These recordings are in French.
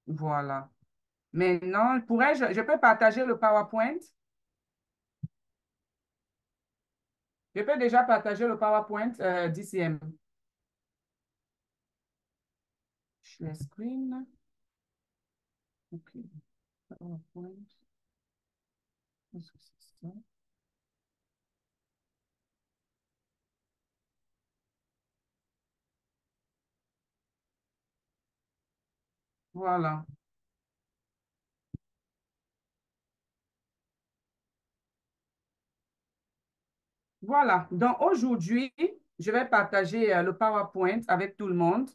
Voilà. Maintenant, je peux partager le PowerPoint? Je peux déjà partager le PowerPoint d'ICM. Share screen. OK. PowerPoint. Est-ce que c'est ça? Voilà. Voilà. Donc aujourd'hui, je vais partager le PowerPoint avec tout le monde.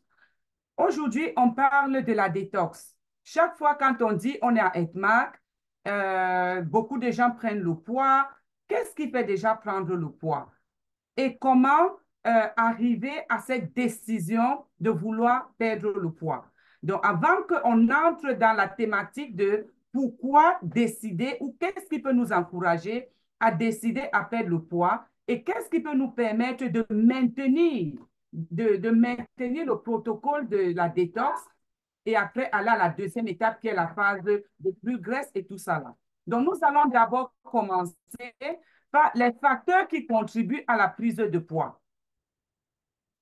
Aujourd'hui, on parle de la détox. Chaque fois quand on dit on est à ETMAC, beaucoup de gens prennent le poids. Qu'est-ce qui fait déjà prendre le poids? Et comment arriver à cette décision de vouloir perdre le poids? Donc, avant qu'on entre dans la thématique de pourquoi décider ou qu'est-ce qui peut nous encourager à décider à perdre le poids et qu'est-ce qui peut nous permettre de maintenir le protocole de la détox et après aller à la deuxième étape qui est la phase de plus graisse et tout ça là. Donc, nous allons d'abord commencer par les facteurs qui contribuent à la prise de poids.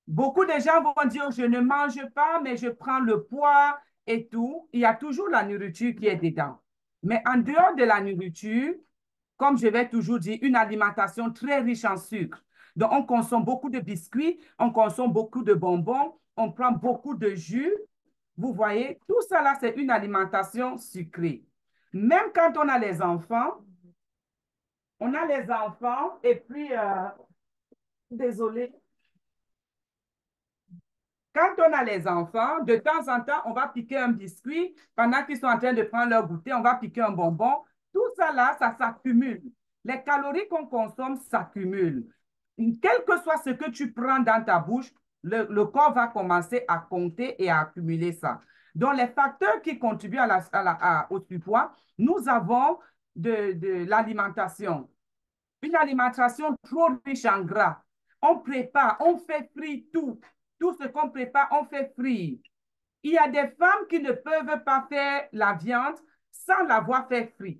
Beaucoup de gens vont dire, je ne mange pas, mais je prends le poids et tout. Il y a toujours la nourriture qui est dedans. Mais en dehors de la nourriture, comme je vais toujours dire, une alimentation très riche en sucre. Donc, on consomme beaucoup de biscuits, on consomme beaucoup de bonbons, on prend beaucoup de jus. Vous voyez, tout ça là, c'est une alimentation sucrée. Même quand on a les enfants et puis, désolé, quand on a les enfants, de temps en temps, on va piquer un biscuit. Pendant qu'ils sont en train de prendre leur goûter, on va piquer un bonbon. Tout ça là, ça s'accumule. Les calories qu'on consomme s'accumulent. Quel que soit ce que tu prends dans ta bouche, le corps va commencer à compter et à accumuler ça. Donc, les facteurs qui contribuent au surpoids, nous avons de l'alimentation. Une alimentation trop riche en gras. On prépare, on fait frire tout. Tout ce qu'on prépare, on fait frire. Il y a des femmes qui ne peuvent pas faire la viande sans l'avoir fait frire.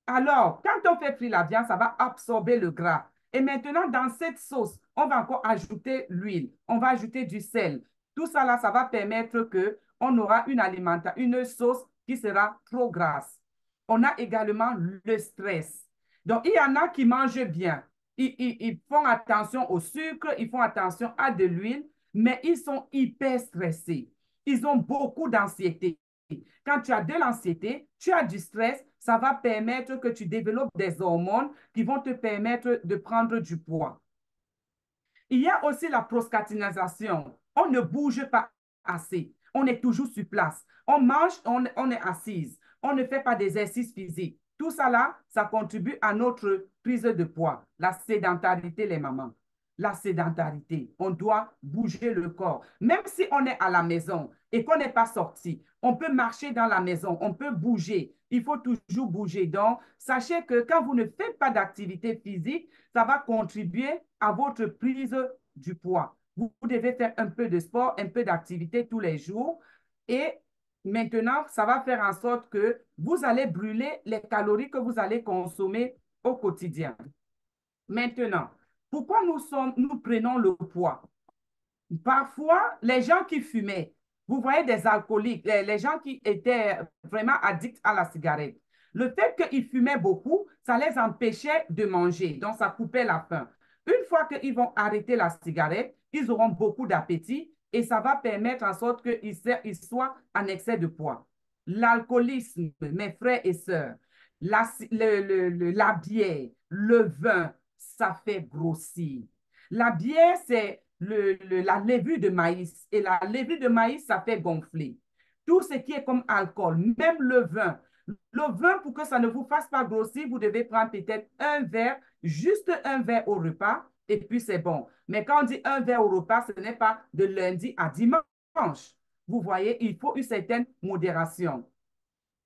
Alors, quand on fait frire la viande, ça va absorber le gras. Et maintenant, dans cette sauce, on va encore ajouter l'huile, on va ajouter du sel. Tout ça là, ça va permettre que on aura une sauce qui sera trop grasse. On a également le stress. Donc, il y en a qui mangent bien. Ils font attention au sucre, ils font attention à de l'huile, mais ils sont hyper stressés. Ils ont beaucoup d'anxiété. Quand tu as de l'anxiété, tu as du stress, ça va permettre que tu développes des hormones qui vont te permettre de prendre du poids. Il y a aussi la procrastination. On ne bouge pas assez. On est toujours sur place. On mange, on est assise. On ne fait pas d'exercice physique. Tout ça là, ça contribue à notre prise de poids. La sédentarité, les mamans. La sédentarité. On doit bouger le corps. Même si on est à la maison et qu'on n'est pas sorti, on peut marcher dans la maison, on peut bouger. Il faut toujours bouger. Donc, sachez que quand vous ne faites pas d'activité physique, ça va contribuer à votre prise du poids. Vous devez faire un peu de sport, un peu d'activité tous les jours. Et maintenant, ça va faire en sorte que vous allez brûler les calories que vous allez consommer au quotidien. Maintenant, pourquoi nous prenons le poids? Parfois, les gens qui fumaient, vous voyez des alcooliques, les gens qui étaient vraiment addicts à la cigarette, le fait qu'ils fumaient beaucoup, ça les empêchait de manger, donc ça coupait la faim. Une fois qu'ils vont arrêter la cigarette, ils auront beaucoup d'appétit et ça va permettre en sorte qu'ils soient en excès de poids. L'alcoolisme, mes frères et sœurs, la bière, le vin, ça fait grossir. La bière, c'est la levure de maïs. Et la levure de maïs, ça fait gonfler. Tout ce qui est comme alcool, même le vin. Le vin, pour que ça ne vous fasse pas grossir, vous devez prendre peut-être un verre, juste un verre au repas, et puis c'est bon. Mais quand on dit un verre au repas, ce n'est pas de lundi à dimanche. Vous voyez, il faut une certaine modération.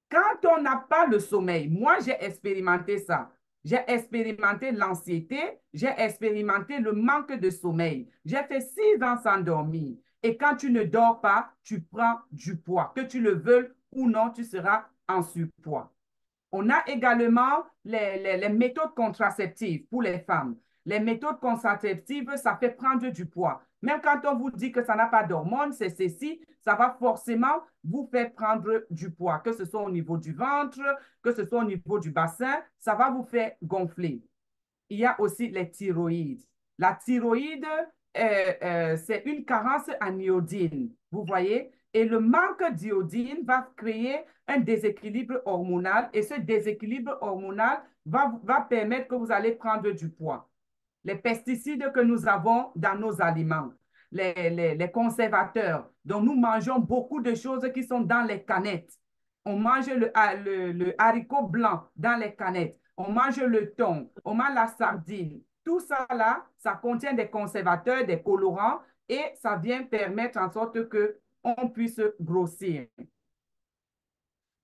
Quand on n'a pas le sommeil, moi j'ai expérimenté ça. J'ai expérimenté l'anxiété, j'ai expérimenté le manque de sommeil. J'ai fait 6 ans sans dormir. Et quand tu ne dors pas, tu prends du poids, que tu le veuilles ou non, tu seras en surpoids. On a également les méthodes contraceptives pour les femmes. Les méthodes contraceptives, ça fait prendre du poids. Même quand on vous dit que ça n'a pas d'hormones, c'est ceci, ça va forcément vous faire prendre du poids, que ce soit au niveau du ventre, que ce soit au niveau du bassin, ça va vous faire gonfler. Il y a aussi les thyroïdes. La thyroïde, c'est une carence en iodine, vous voyez? Et le manque d'iodine va créer un déséquilibre hormonal et ce déséquilibre hormonal va permettre que vous allez prendre du poids. Les pesticides que nous avons dans nos aliments, les conservateurs, dont nous mangeons beaucoup de choses qui sont dans les canettes. On mange le haricot blanc dans les canettes. On mange le thon, on mange la sardine. Tout ça là, ça contient des conservateurs, des colorants et ça vient permettre en sorte que on puisse grossir.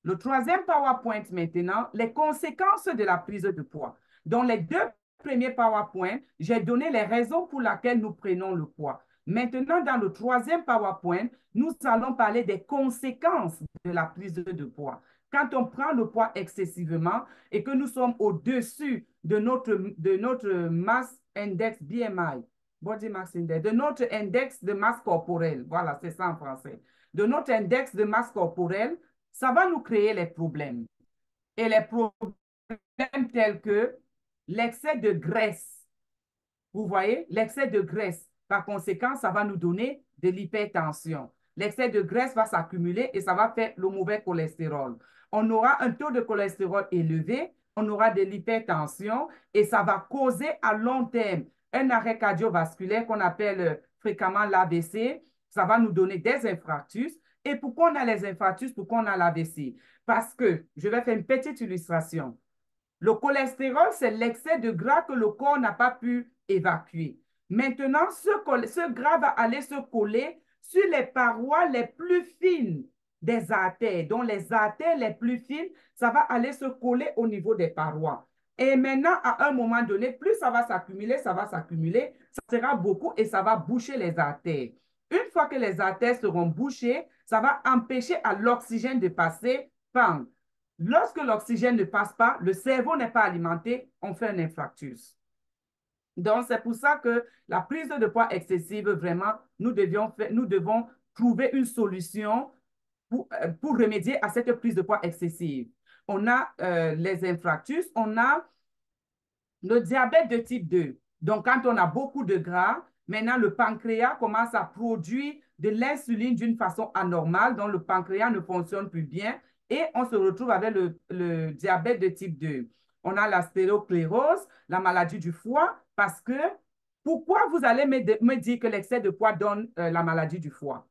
Le troisième PowerPoint maintenant, les conséquences de la prise de poids. Dans les deux premiers PowerPoint, j'ai donné les raisons pour lesquelles nous prenons le poids. Maintenant, dans le troisième PowerPoint, nous allons parler des conséquences de la prise de poids. Quand on prend le poids excessivement et que nous sommes au-dessus de notre mass index BMI, body mass index, de notre index de masse corporelle, voilà, c'est ça en français, de notre index de masse corporelle, ça va nous créer les problèmes. Et les problèmes tels que l'excès de graisse. Vous voyez, l'excès de graisse. Par conséquent, ça va nous donner de l'hypertension. L'excès de graisse va s'accumuler et ça va faire le mauvais cholestérol. On aura un taux de cholestérol élevé, on aura de l'hypertension et ça va causer à long terme un arrêt cardiovasculaire qu'on appelle fréquemment l'AVC. Ça va nous donner des infarctus. Et pourquoi on a les infarctus, pourquoi on a l'AVC? Parce que, je vais faire une petite illustration. Le cholestérol, c'est l'excès de gras que le corps n'a pas pu évacuer. Maintenant, ce gras va aller se coller sur les parois les plus fines des artères. Donc, les artères les plus fines, ça va aller se coller au niveau des parois. Et maintenant, à un moment donné, plus ça va s'accumuler, ça sera beaucoup et ça va boucher les artères. Une fois que les artères seront bouchées, ça va empêcher à l'oxygène de passer. Bam. Lorsque l'oxygène ne passe pas, le cerveau n'est pas alimenté, on fait un infarctus. Donc, c'est pour ça que la prise de poids excessive, vraiment, nous devons trouver une solution pour remédier à cette prise de poids excessive. On a les infarctus, on a le diabète de type 2. Donc, quand on a beaucoup de gras, maintenant, le pancréas commence à produire de l'insuline d'une façon anormale, donc le pancréas ne fonctionne plus bien et on se retrouve avec le diabète de type 2. On a la stéroclérose, la maladie du foie, parce que pourquoi vous allez me dire que l'excès de poids donne la maladie du foie?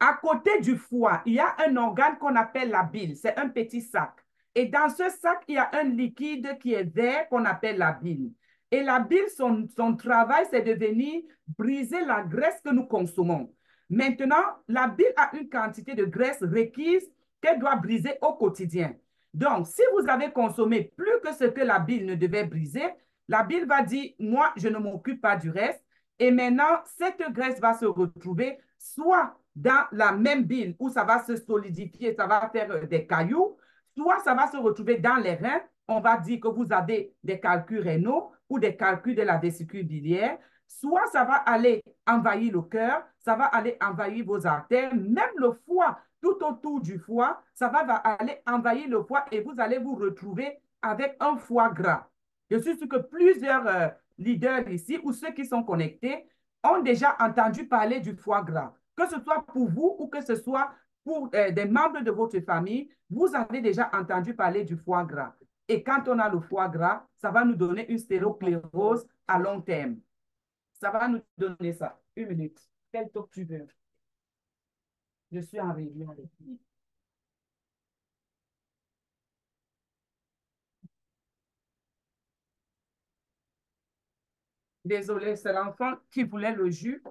À côté du foie, il y a un organe qu'on appelle la bile. C'est un petit sac. Et dans ce sac, il y a un liquide qui est vert qu'on appelle la bile. Et la bile, son travail, c'est de venir briser la graisse que nous consommons. Maintenant, la bile a une quantité de graisse requise qu'elle doit briser au quotidien. Donc, si vous avez consommé plus que ce que la bile ne devait briser, la bile va dire, moi, je ne m'occupe pas du reste. Et maintenant, cette graisse va se retrouver soit dans la même bile où ça va se solidifier, ça va faire des cailloux, soit ça va se retrouver dans les reins. On va dire que vous avez des calculs rénaux ou des calculs de la vésicule biliaire, soit ça va aller envahir le cœur, ça va aller envahir vos artères, même le foie, tout autour du foie, ça va aller envahir le foie et vous allez vous retrouver avec un foie gras. Je suis sûr que plusieurs leaders ici ou ceux qui sont connectés ont déjà entendu parler du foie gras. Que ce soit pour vous ou que ce soit pour des membres de votre famille, vous avez déjà entendu parler du foie gras. Et quand on a le foie gras, ça va nous donner une stéroclérose à long terme. Ça va nous donner ça. Une minute. Quel taux tu veux? Je suis en réunion avec lui. Désolée, c'est l'enfant qui voulait le jus.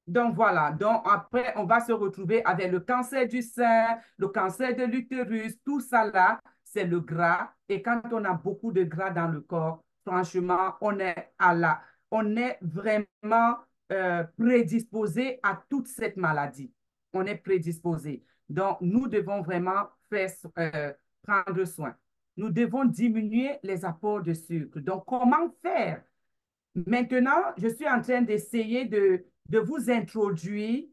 Donc voilà, donc après, on va se retrouver avec le cancer du sein, le cancer de l'utérus, tout ça là, c'est le gras. Et quand on a beaucoup de gras dans le corps, franchement, on est vraiment prédisposé à toute cette maladie. on est prédisposé. Donc, nous devons vraiment prendre soin. Nous devons diminuer les apports de sucre. Donc, comment faire? Maintenant, je suis en train d'essayer de vous introduire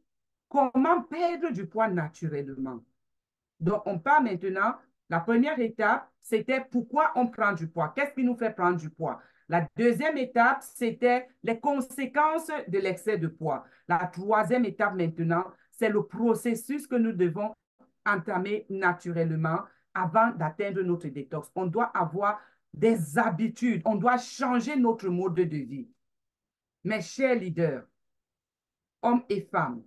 comment perdre du poids naturellement. Donc, on part maintenant. La première étape, c'était pourquoi on prend du poids. Qu'est-ce qui nous fait prendre du poids? La deuxième étape, c'était les conséquences de l'excès de poids. La troisième étape maintenant, c'est le processus que nous devons entamer naturellement avant d'atteindre notre détox. On doit avoir des habitudes, on doit changer notre mode de vie. Mes chers leaders, hommes et femmes,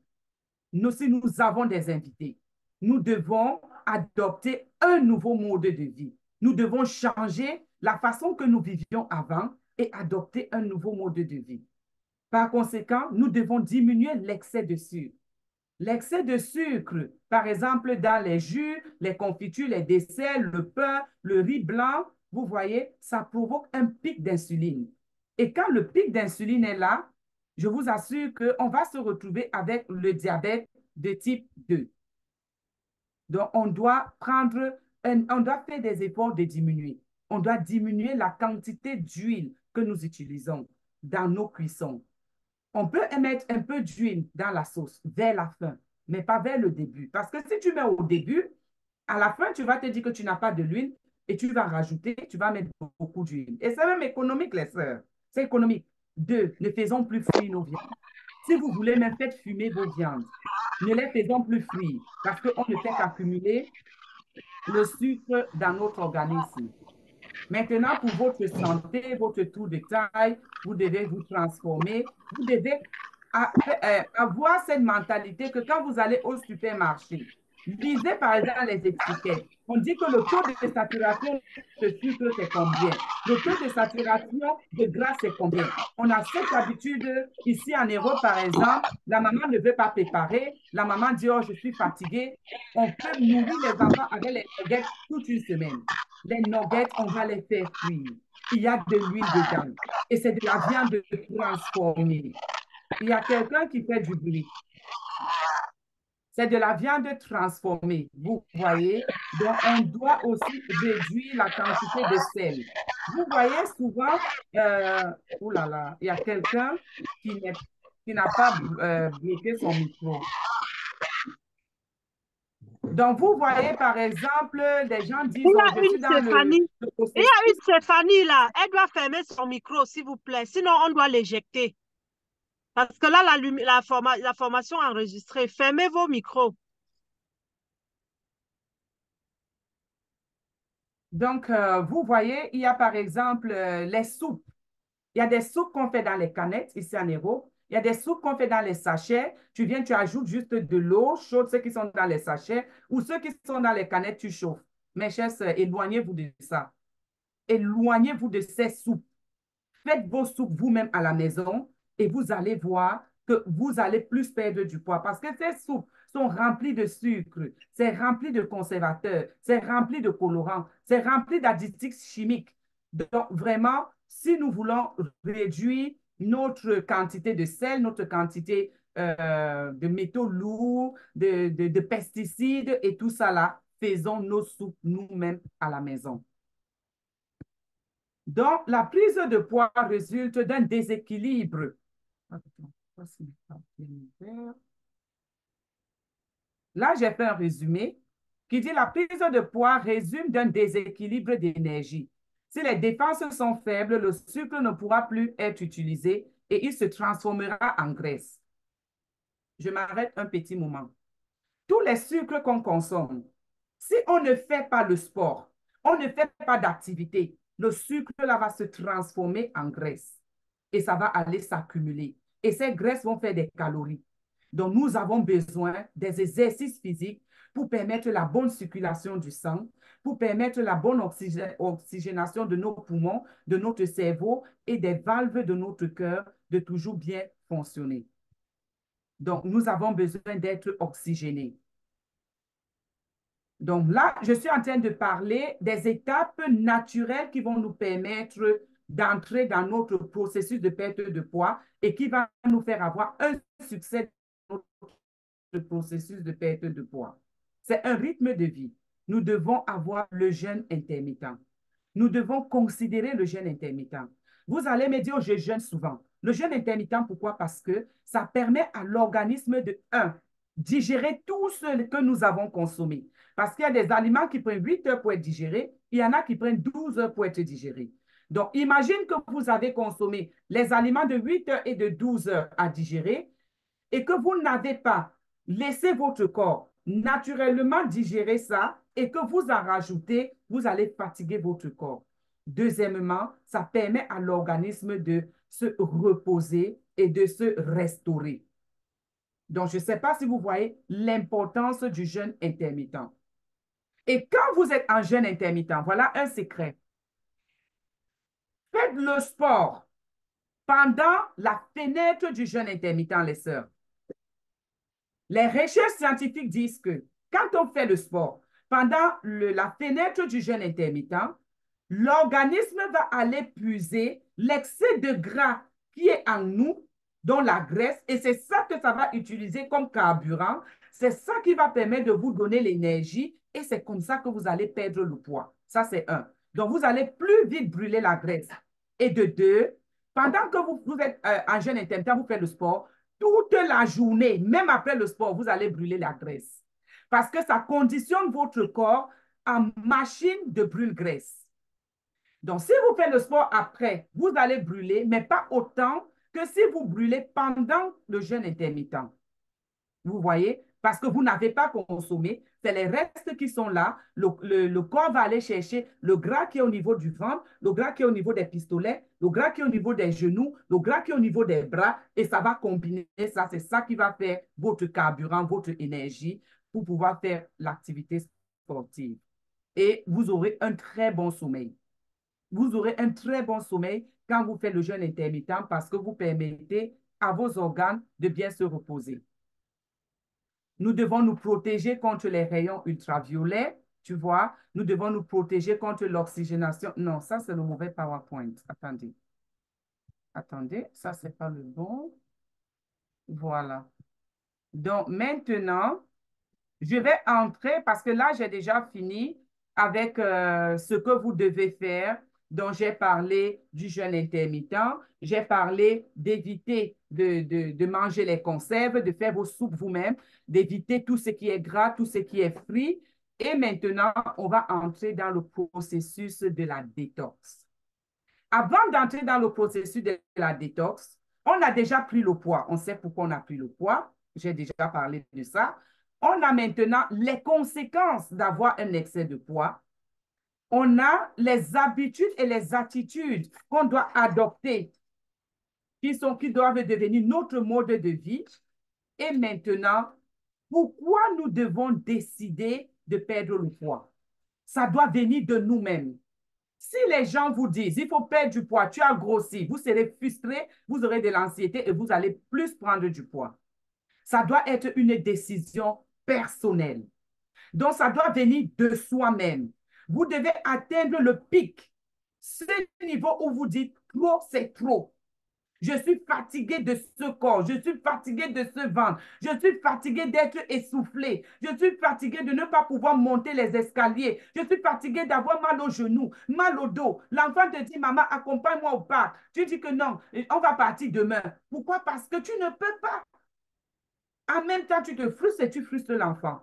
nous, si nous avons des invités, nous devons adopter un nouveau mode de vie. Nous devons changer la façon que nous vivions avant et adopter un nouveau mode de vie. Par conséquent, nous devons diminuer l'excès de sucre. L'excès de sucre, par exemple, dans les jus, les confitures, les desserts, le pain, le riz blanc, vous voyez, ça provoque un pic d'insuline. Et quand le pic d'insuline est là, je vous assure qu'on va se retrouver avec le diabète de type 2. Donc, on doit faire des efforts de diminuer. On doit diminuer la quantité d'huile que nous utilisons dans nos cuissons. On peut mettre un peu d'huile dans la sauce vers la fin, mais pas vers le début. Parce que si tu mets au début, à la fin, tu vas te dire que tu n'as pas de l'huile et tu vas rajouter, tu vas mettre beaucoup d'huile. Et c'est même économique, les sœurs. C'est économique. Deux, ne faisons plus frire nos viandes. Si vous voulez même faire fumer vos viandes, ne les faisons plus frire parce qu'on ne fait qu'accumuler le sucre dans notre organisme. Maintenant, pour votre santé, votre tour de taille, vous devez vous transformer. Vous devez avoir cette mentalité que quand vous allez au supermarché, lisez par exemple les étiquettes. On dit que le taux de saturation de sucre, c'est combien? Le taux de saturation de gras, c'est combien? On a cette habitude ici en Europe, par exemple, la maman ne veut pas préparer. La maman dit, oh, je suis fatiguée. On peut nourrir les enfants avec les nuggets toute une semaine. Les nuggets, on va les faire cuire. Il y a de l'huile dedans. Et c'est de la viande transformée. Il y a quelqu'un qui fait du bruit. C'est de la viande transformée, vous voyez. Donc, on doit aussi réduire la quantité de sel. Vous voyez souvent, oh là là, il y a quelqu'un qui n'a pas bloqué son micro. Donc, vous voyez, par exemple, des gens disent, oh, je suis dans le Il y processus. a une Stéphanie là. Elle doit fermer son micro, s'il vous plaît. Sinon, on doit l'éjecter. Parce que là, la formation enregistrée. Fermez vos micros. Donc, vous voyez, il y a par exemple les soupes. Il y a des soupes qu'on fait dans les canettes ici en Europe. Il y a des soupes qu'on fait dans les sachets. Tu viens, tu ajoutes juste de l'eau chaude, ceux qui sont dans les sachets, ou ceux qui sont dans les canettes, tu chauffes. Mes chers sœurs, éloignez-vous de ça. Éloignez-vous de ces soupes. Faites vos soupes vous-même à la maison et vous allez voir que vous allez plus perdre du poids parce que ces soupes sont remplies de sucre, c'est rempli de conservateurs, c'est rempli de colorants, c'est rempli d'additifs chimiques. Donc, vraiment, si nous voulons réduire notre quantité de sel, notre quantité de métaux lourds, de pesticides et tout ça là, faisons nos soupes nous-mêmes à la maison. Donc, la prise de poids résulte d'un déséquilibre. Là, j'ai fait un résumé qui dit la prise de poids résulte d'un déséquilibre d'énergie. Si les défenses sont faibles, le sucre ne pourra plus être utilisé et il se transformera en graisse. Je m'arrête un petit moment. Tous les sucres qu'on consomme, si on ne fait pas le sport, on ne fait pas d'activité, le sucre là va se transformer en graisse et ça va aller s'accumuler. Et ces graisses vont faire des calories. Donc, nous avons besoin des exercices physiques pour permettre la bonne circulation du sang, pour permettre la bonne oxygénation de nos poumons, de notre cerveau et des valves de notre cœur de toujours bien fonctionner. Donc, nous avons besoin d'être oxygénés. Donc là, je suis en train de parler des étapes naturelles qui vont nous permettre d'entrer dans notre processus de perte de poids et qui va nous faire avoir un succès le processus de perte de poids. C'est un rythme de vie. Nous devons avoir le jeûne intermittent. Nous devons considérer le jeûne intermittent. Vous allez me dire, je jeûne souvent. Le jeûne intermittent, pourquoi? Parce que ça permet à l'organisme de, digérer tout ce que nous avons consommé. Parce qu'il y a des aliments qui prennent 8 heures pour être digérés, il y en a qui prennent 12 heures pour être digérés. Donc, imagine que vous avez consommé les aliments de 8 heures et de 12 heures à digérer et que vous n'avez pas laissé votre corps naturellement digérer ça et que vous en rajoutez, vous allez fatiguer votre corps. Deuxièmement, ça permet à l'organisme de se reposer et de se restaurer. Donc, je ne sais pas si vous voyez l'importance du jeûne intermittent. Et quand vous êtes en jeûne intermittent, voilà un secret. Faites le sport pendant la fenêtre du jeûne intermittent, les sœurs. Les recherches scientifiques disent que quand on fait le sport pendant la fenêtre du jeûne intermittent, l'organisme va aller puiser l'excès de gras qui est en nous, dont la graisse, et c'est ça que ça va utiliser comme carburant. C'est ça qui va permettre de vous donner l'énergie et c'est comme ça que vous allez perdre le poids. Ça, c'est un. Donc, vous allez plus vite brûler la graisse. Et de deux, pendant que vous êtes en jeûne intermittent, vous faites le sport, toute la journée, même après le sport, vous allez brûler la graisse. Parce que ça conditionne votre corps en machine de brûle-graisse. Donc, si vous faites le sport après, vous allez brûler, mais pas autant que si vous brûlez pendant le jeûne intermittent. Vous voyez? Parce que vous n'avez pas consommé, c'est les restes qui sont là. Le corps va aller chercher le gras qui est au niveau du ventre, le gras qui est au niveau des pistolets, le gras qui est au niveau des genoux, le gras qui est au niveau des bras, et ça va combiner ça. C'est ça qui va faire votre carburant, votre énergie pour pouvoir faire l'activité sportive. Et vous aurez un très bon sommeil. Vous aurez un très bon sommeil quand vous faites le jeûne intermittent parce que vous permettez à vos organes de bien se reposer. Nous devons nous protéger contre les rayons ultraviolets, tu vois. Nous devons nous protéger contre l'oxygénation. Non, ça, c'est le mauvais PowerPoint. Attendez. Attendez, ça, c'est pas le bon. Voilà. Donc, maintenant, je vais entrer parce que là, j'ai déjà fini avec ce que vous devez faire. Donc, j'ai parlé du jeûne intermittent. J'ai parlé d'éviter de manger les conserves, de faire vos soupes vous-même, d'éviter tout ce qui est gras, tout ce qui est frit. Et maintenant, on va entrer dans le processus de la détox. Avant d'entrer dans le processus de la détox, on a déjà pris le poids. On sait pourquoi on a pris le poids. J'ai déjà parlé de ça. On a maintenant les conséquences d'avoir un excès de poids. On a les habitudes et les attitudes qu'on doit adopter, qui doivent devenir notre mode de vie. Et maintenant, pourquoi nous devons décider de perdre le poids? Ça doit venir de nous-mêmes. Si les gens vous disent, il faut perdre du poids, tu as grossi, vous serez frustré, vous aurez de l'anxiété et vous allez plus prendre du poids. Ça doit être une décision personnelle. Donc, ça doit venir de soi-même. Vous devez atteindre le pic, ce niveau où vous dites, trop, c'est trop. Je suis fatigué de ce corps, je suis fatigué de ce ventre, je suis fatigué d'être essoufflé, je suis fatigué de ne pas pouvoir monter les escaliers, je suis fatigué d'avoir mal aux genoux, mal au dos. L'enfant te dit, maman, accompagne-moi au parc. Tu dis que non, on va partir demain. Pourquoi? Parce que tu ne peux pas. En même temps, tu te frustres et tu frustres l'enfant.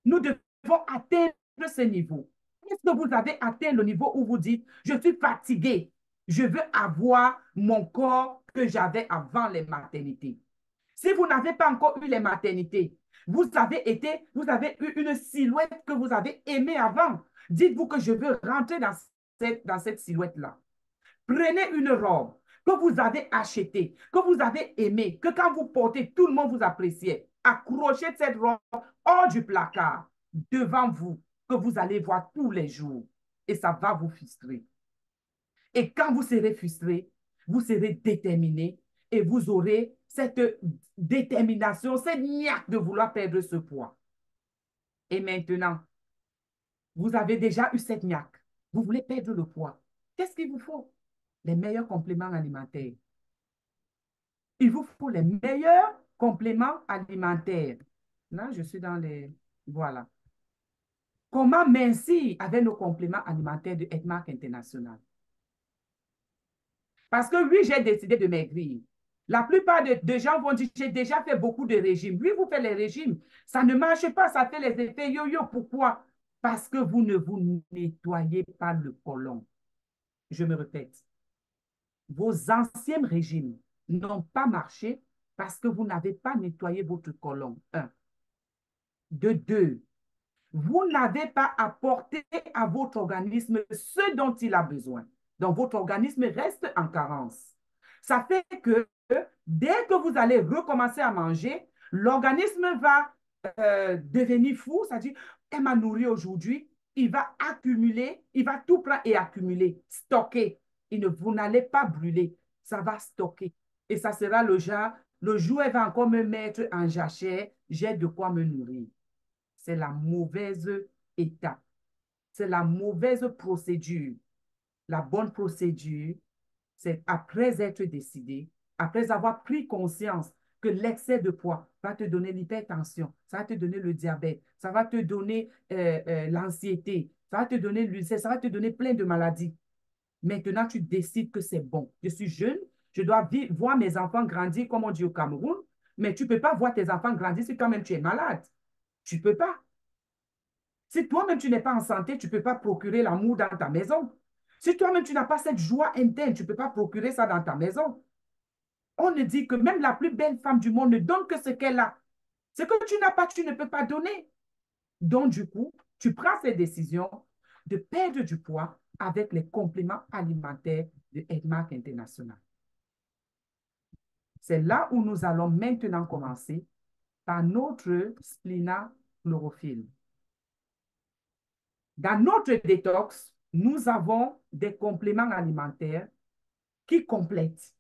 Nous devons atteindre ce niveau. Est-ce que vous avez atteint le niveau où vous dites, je suis fatigué, je veux avoir mon corps que j'avais avant les maternités? Si vous n'avez pas encore eu les maternités, vous avez eu une silhouette que vous avez aimée avant. Dites-vous que je veux rentrer dans cette silhouette-là. Prenez une robe que vous avez achetée, que vous avez aimée, que quand vous portez, tout le monde vous appréciait. Accrochez cette robe hors du placard, devant vous, que vous allez voir tous les jours. Et ça va vous frustrer. Et quand vous serez frustré, vous serez déterminé et vous aurez cette détermination, cette niaque de vouloir perdre ce poids. Et maintenant, vous avez déjà eu cette niaque. Vous voulez perdre le poids. Qu'est-ce qu'il vous faut? Les meilleurs compléments alimentaires. Il vous faut les meilleurs compléments alimentaires. Là, je suis dans les... Voilà. Comment mincir avec nos compléments alimentaires de Edmark International? Parce que oui, j'ai décidé de maigrir. La plupart des gens vont dire, j'ai déjà fait beaucoup de régimes. Oui, vous faites les régimes. Ça ne marche pas, ça fait les effets yo-yo. Pourquoi? Parce que vous ne vous nettoyez pas le côlon. Je me répète. Vos anciens régimes n'ont pas marché parce que vous n'avez pas nettoyé votre côlon. Un. De deux, vous n'avez pas apporté à votre organisme ce dont il a besoin. Donc, votre organisme reste en carence. Ça fait que dès que vous allez recommencer à manger, l'organisme va devenir fou, c'est-à-dire, elle m'a nourri aujourd'hui, il va accumuler, il va tout prendre et accumuler, stocker. Vous n'allez pas brûler, ça va stocker. Et ça sera le genre, le jour où elle va encore me mettre en jachère, j'ai de quoi me nourrir. C'est la mauvaise étape. C'est la mauvaise procédure. La bonne procédure, c'est après être décidé, après avoir pris conscience que l'excès de poids va te donner l'hypertension, ça va te donner le diabète, ça va te donner l'anxiété, ça va te donner l'ulcère, ça va te donner plein de maladies. Maintenant, tu décides que c'est bon. Je suis jeune, je dois voir mes enfants grandir, comme on dit au Cameroun, mais tu ne peux pas voir tes enfants grandir si toi-même tu es malade. Tu ne peux pas. Si toi-même, tu n'es pas en santé, tu ne peux pas procurer l'amour dans ta maison. Si toi-même, tu n'as pas cette joie interne, tu ne peux pas procurer ça dans ta maison. On ne dit que même la plus belle femme du monde ne donne que ce qu'elle a. Ce que tu n'as pas, tu ne peux pas donner. Donc, du coup, tu prends cette décision de perdre du poids avec les compléments alimentaires de Edmark International. C'est là où nous allons maintenant commencer par notre splénachlorophylle. Dans notre détox, nous avons des compléments alimentaires qui complètent.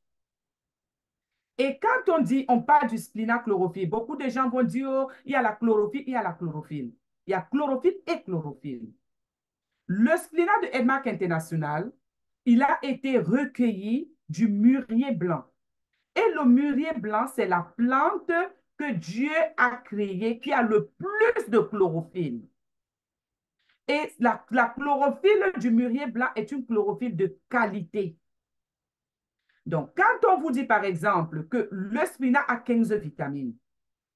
Et quand on parle du splénachlorophylle, beaucoup de gens vont dire, oh, il y a la chlorophylle, il y a la chlorophylle. Il y a chlorophylle et chlorophylle. Le spléna de Edmark International, il a été recueilli du mûrier blanc. Et le mûrier blanc, c'est la plante que Dieu a créée qui a le plus de chlorophylle. Et la chlorophylle du mûrier blanc est une chlorophylle de qualité. Donc, quand on vous dit, par exemple, que le spinat a 15 vitamines,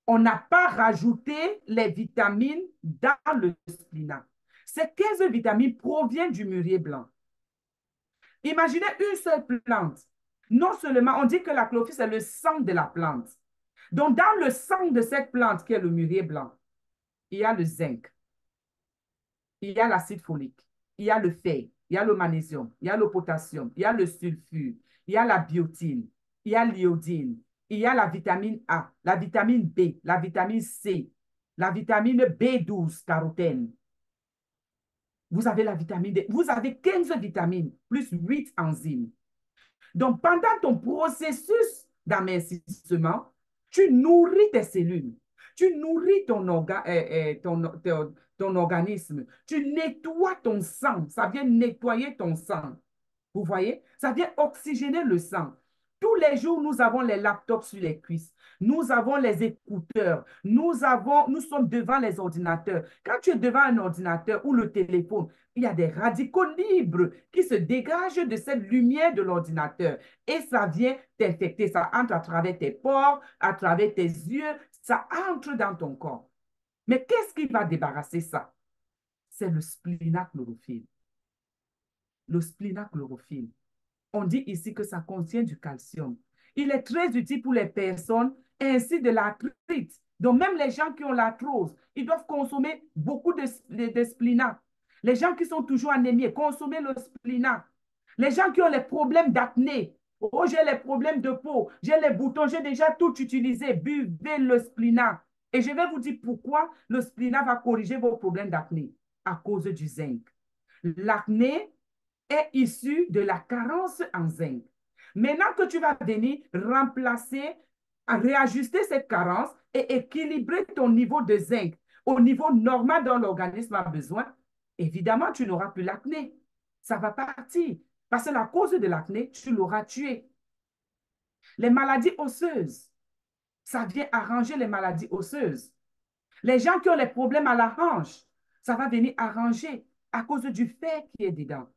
on n'a pas rajouté les vitamines dans le spinat. Ces 15 vitamines proviennent du mûrier blanc. Imaginez une seule plante. Non seulement, on dit que la chlorophylle, c'est le sang de la plante. Donc, dans le sang de cette plante qui est le mûrier blanc, il y a le zinc, il y a l'acide folique, il y a le fer, il y a le magnésium, il y a le potassium, il y a le sulfure, il y a la biotine, il y a l'iodine, il y a la vitamine A, la vitamine B, la vitamine C, la vitamine B12, carotène. Vous avez la vitamine D, vous avez 15 vitamines plus 8 enzymes. Donc, pendant ton processus d'amincissement, tu nourris tes cellules, tu nourris ton organisme, tu nettoies ton sang, ça vient nettoyer ton sang. Vous voyez? Ça vient oxygéner le sang. Tous les jours, nous avons les laptops sur les cuisses. Nous avons les écouteurs. Nous sommes devant les ordinateurs. Quand tu es devant un ordinateur ou le téléphone, il y a des radicaux libres qui se dégagent de cette lumière de l'ordinateur. Et ça vient t'infecter. Ça entre à travers tes pores, à travers tes yeux. Ça entre dans ton corps. Mais qu'est-ce qui va débarrasser ça? C'est le splénachlorophylle. Le splénachlorophylle. On dit ici que ça contient du calcium. Il est très utile pour les personnes ainsi de l'arthrite. Donc, même les gens qui ont l'arthrose, ils doivent consommer beaucoup de spléna. Les gens qui sont toujours anémiés, consommer le spléna. Les gens qui ont les problèmes d'acné, oh, j'ai les problèmes de peau, j'ai les boutons, j'ai déjà tout utilisé, buvez le spléna. Et je vais vous dire pourquoi le spléna va corriger vos problèmes d'acné à cause du zinc. L'acné est issu de la carence en zinc. Maintenant que tu vas venir remplacer, réajuster cette carence et équilibrer ton niveau de zinc au niveau normal dont l'organisme a besoin, évidemment, tu n'auras plus l'acné. Ça va partir. Parce que la cause de l'acné, tu l'auras tué. Les maladies osseuses, Ça vient arranger les maladies osseuses. Les gens qui ont les problèmes à la hanche, ça va venir arranger à cause du fer qui est dedans.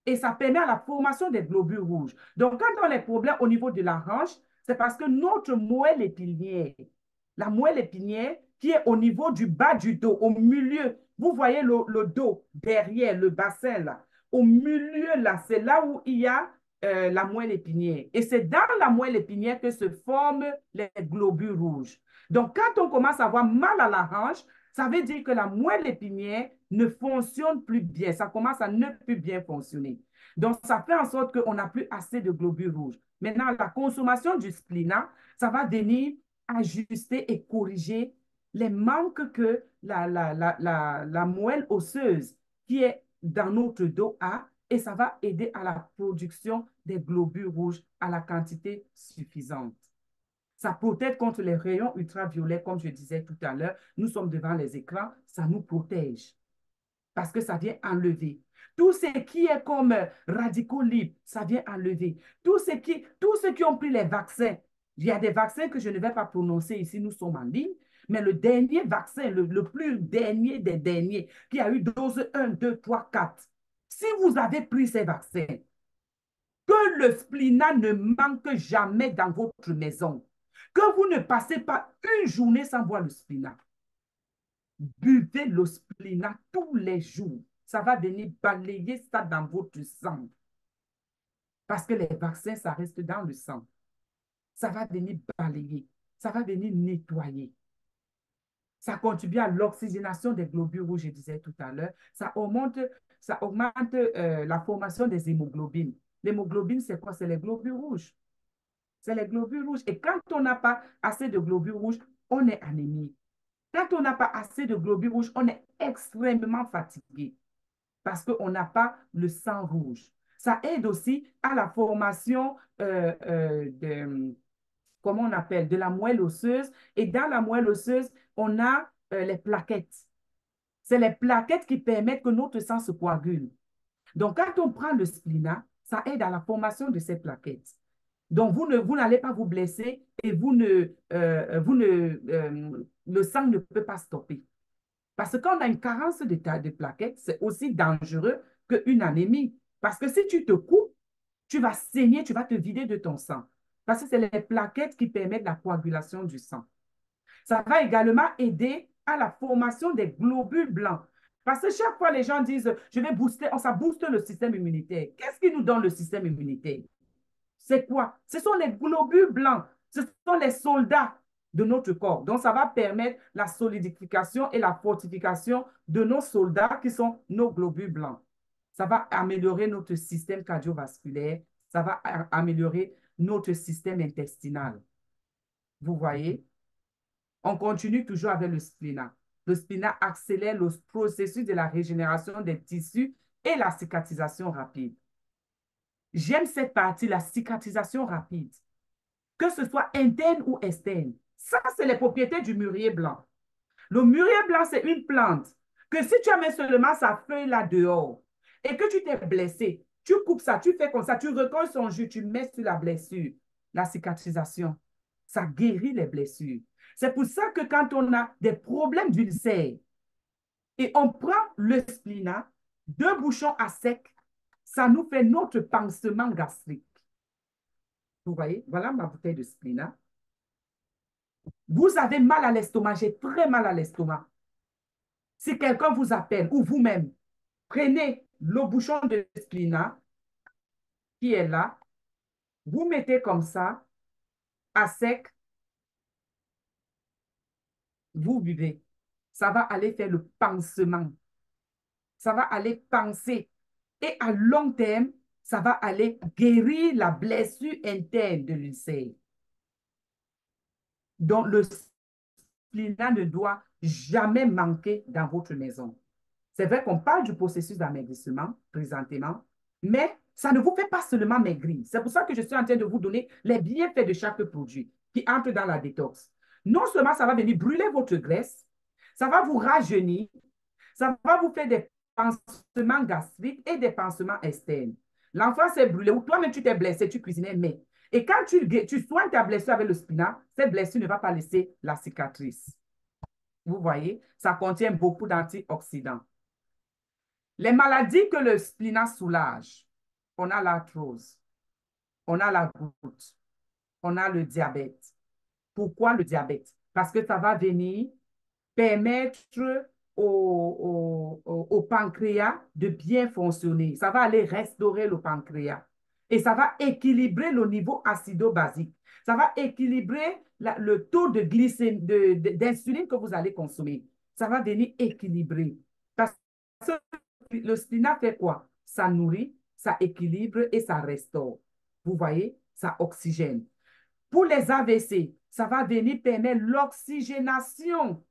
Et ça permet à la formation des globules rouges. Donc, quand on a les problèmes au niveau de la hanche, c'est parce que notre moelle épinière, la moelle épinière qui est au niveau du bas du dos, au milieu, vous voyez le dos derrière, le bassin là, au milieu là, c'est là où il y a la moelle épinière. Et c'est dans la moelle épinière que se forment les globules rouges. Donc, quand on commence à avoir mal à la hanche, ça veut dire que la moelle épinière ne fonctionne plus bien. Ça commence à ne plus bien fonctionner. Donc, ça fait en sorte qu'on n'a plus assez de globules rouges. Maintenant, la consommation du spléna, ça va venir ajuster et corriger les manques que la moelle osseuse qui est dans notre dos a, et ça va aider à la production des globules rouges à la quantité suffisante. Ça protège contre les rayons ultraviolets, comme je disais tout à l'heure. Nous sommes devant les écrans, ça nous protège parce que ça vient enlever. Tout ce qui est comme radicaux libres, ça vient enlever. Tous ceux qui ont pris les vaccins, il y a des vaccins que je ne vais pas prononcer ici, nous sommes en ligne, mais le dernier vaccin, le plus dernier des derniers, qui a eu dose 1, 2, 3, 4, si vous avez pris ces vaccins, que le spléna ne manque jamais dans votre maison, que vous ne passez pas une journée sans boire le spléna. Buvez le spléna tous les jours. Ça va venir balayer ça dans votre sang. Parce que les vaccins, ça reste dans le sang. Ça va venir balayer. Ça va venir nettoyer. Ça contribue à l'oxygénation des globules rouges, je disais tout à l'heure. Ça augmente la formation des hémoglobines. L'hémoglobine, c'est quoi? C'est les globules rouges. C'est les globules rouges. Et quand on n'a pas assez de globules rouges, on est anémique. Quand on n'a pas assez de globules rouges, on est extrêmement fatigué parce qu'on n'a pas le sang rouge. Ça aide aussi à la formation comment on appelle, de la moelle osseuse. Et dans la moelle osseuse, on a les plaquettes. C'est les plaquettes qui permettent que notre sang se coagule. Donc, quand on prend le spléna, ça aide à la formation de ces plaquettes. Donc, vous n'allez pas vous blesser et le sang ne peut pas stopper. Parce que quand on a une carence de plaquettes, c'est aussi dangereux qu'une anémie. Parce que si tu te coupes, tu vas saigner, tu vas te vider de ton sang. Parce que c'est les plaquettes qui permettent la coagulation du sang. Ça va également aider à la formation des globules blancs. Parce que chaque fois, les gens disent, je vais booster, ça booste le système immunitaire. Qu'est-ce qui nous donne le système immunitaire? C'est quoi? Ce sont les globules blancs. Ce sont les soldats de notre corps. Donc, ça va permettre la solidification et la fortification de nos soldats qui sont nos globules blancs. Ça va améliorer notre système cardiovasculaire. Ça va améliorer notre système intestinal. Vous voyez? On continue toujours avec le spléna. Le spléna accélère le processus de la régénération des tissus et la cicatrisation rapide. J'aime cette partie, la cicatrisation rapide, que ce soit interne ou externe. Ça, c'est les propriétés du mûrier blanc. Le mûrier blanc, c'est une plante que si tu mets seulement sa feuille là dehors et que tu t'es blessé, tu coupes ça, tu fais comme ça, tu recolles son jus, tu mets sur la blessure, la cicatrisation. Ça guérit les blessures. C'est pour ça que quand on a des problèmes d'ulcère et on prend le spléna, 2 bouchons à sec, ça nous fait notre pansement gastrique. Vous voyez, voilà ma bouteille de spléna. Vous avez mal à l'estomac, j'ai très mal à l'estomac. Si quelqu'un vous appelle ou vous-même, prenez le bouchon de spléna qui est là, vous mettez comme ça, à sec, vous buvez. Ça va aller faire le pansement. Ça va aller panser. Et à long terme, ça va aller guérir la blessure interne de l'ulcère. Donc, le spléna ne doit jamais manquer dans votre maison. C'est vrai qu'on parle du processus d'amaigrissement présentement, mais ça ne vous fait pas seulement maigrir. C'est pour ça que je suis en train de vous donner les bienfaits de chaque produit qui entre dans la détox. Non seulement ça va venir brûler votre graisse, ça va vous rajeunir, ça va vous faire des pansements gastriques et des pansements externes. L'enfant s'est brûlé ou toi-même tu t'es blessé, tu cuisinais, mais Et quand tu soignes ta blessure avec le spinat, cette blessure ne va pas laisser la cicatrice. Vous voyez, ça contient beaucoup d'antioxydants. Les maladies que le spinat soulage, on a l'arthrose, on a la goutte, on a le diabète. Pourquoi le diabète? Parce que ça va venir permettre au pancréas de bien fonctionner. Ça va aller restaurer le pancréas et ça va équilibrer le niveau acido-basique. Ça va équilibrer le taux de glycémie, d'insuline que vous allez consommer. Ça va venir équilibrer. Parce que le spinat fait quoi? Ça nourrit, ça équilibre et ça restaure. Vous voyez? Ça oxygène. Pour les AVC, ça va venir permettre l'oxygénation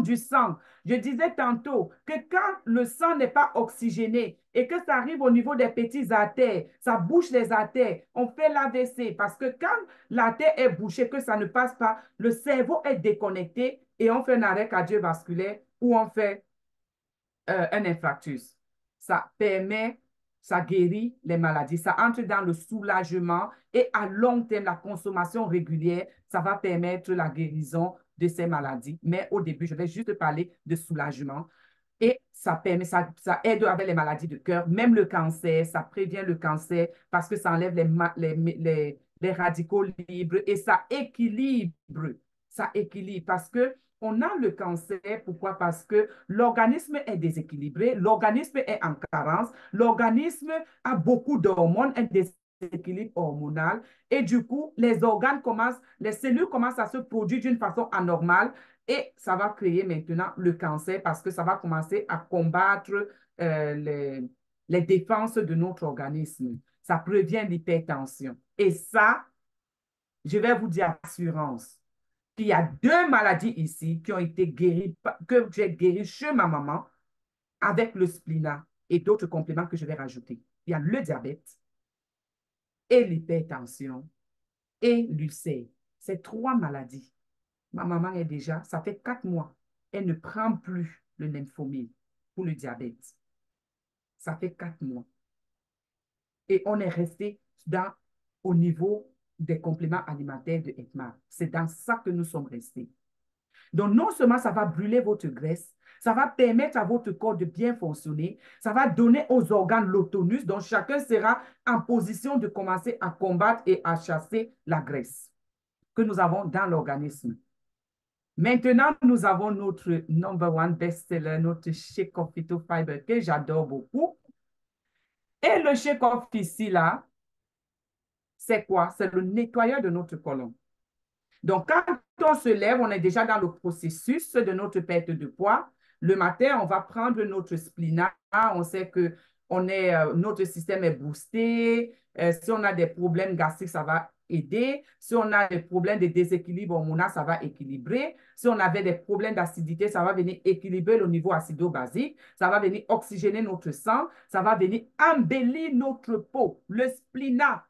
du sang. Je disais tantôt que quand le sang n'est pas oxygéné et que ça arrive au niveau des petits artères, ça bouche les artères, on fait l'AVC parce que quand l'artère est bouchée, que ça ne passe pas, le cerveau est déconnecté et on fait un arrêt cardiovasculaire ou on fait un infarctus. Ça permet, ça guérit les maladies, ça entre dans le soulagement et à long terme, la consommation régulière, ça va permettre la guérison de ces maladies. Mais au début, je vais juste parler de soulagement. Et ça permet, ça aide avec les maladies de cœur, même le cancer, ça prévient le cancer parce que ça enlève les radicaux libres et ça équilibre parce que on a le cancer, pourquoi? Parce que l'organisme est déséquilibré, l'organisme est en carence, l'organisme a beaucoup d'hormones, un déséquilibre hormonal, et du coup, les cellules commencent à se produire d'une façon anormale, et ça va créer maintenant le cancer parce que ça va commencer à combattre les défenses de notre organisme. Ça prévient l'hypertension. Et ça, je vais vous dire assurance. Il y a 2 maladies ici qui ont été guéries, que j'ai guéries chez ma maman avec le splinat et d'autres compléments que je vais rajouter. Il y a le diabète et l'hypertension et l'ulcère. Ces 3 maladies. Ma maman est déjà, ça fait 4 mois, elle ne prend plus le Nymphomil pour le diabète. Ça fait 4 mois. Et on est resté au niveau des compléments alimentaires de ETMA. C'est dans ça que nous sommes restés. Donc, non seulement ça va brûler votre graisse, ça va permettre à votre corps de bien fonctionner, ça va donner aux organes l'autonus, donc chacun sera en position de commencer à combattre et à chasser la graisse que nous avons dans l'organisme. Maintenant, nous avons notre number one best-seller, notre Shake of Phyto Fiber que j'adore beaucoup. Et le Shake of ici, là, c'est quoi? C'est le nettoyeur de notre côlon. Donc, quand on se lève, on est déjà dans le processus de notre perte de poids. Le matin, on va prendre notre splinat. On sait que notre système est boosté. Si on a des problèmes gastriques, ça va aider. Si on a des problèmes de déséquilibre hormonal, ça va équilibrer. Si on avait des problèmes d'acidité, ça va venir équilibrer le niveau acido-basique. Ça va venir oxygéner notre sang. Ça va venir embellir notre peau. Le splinat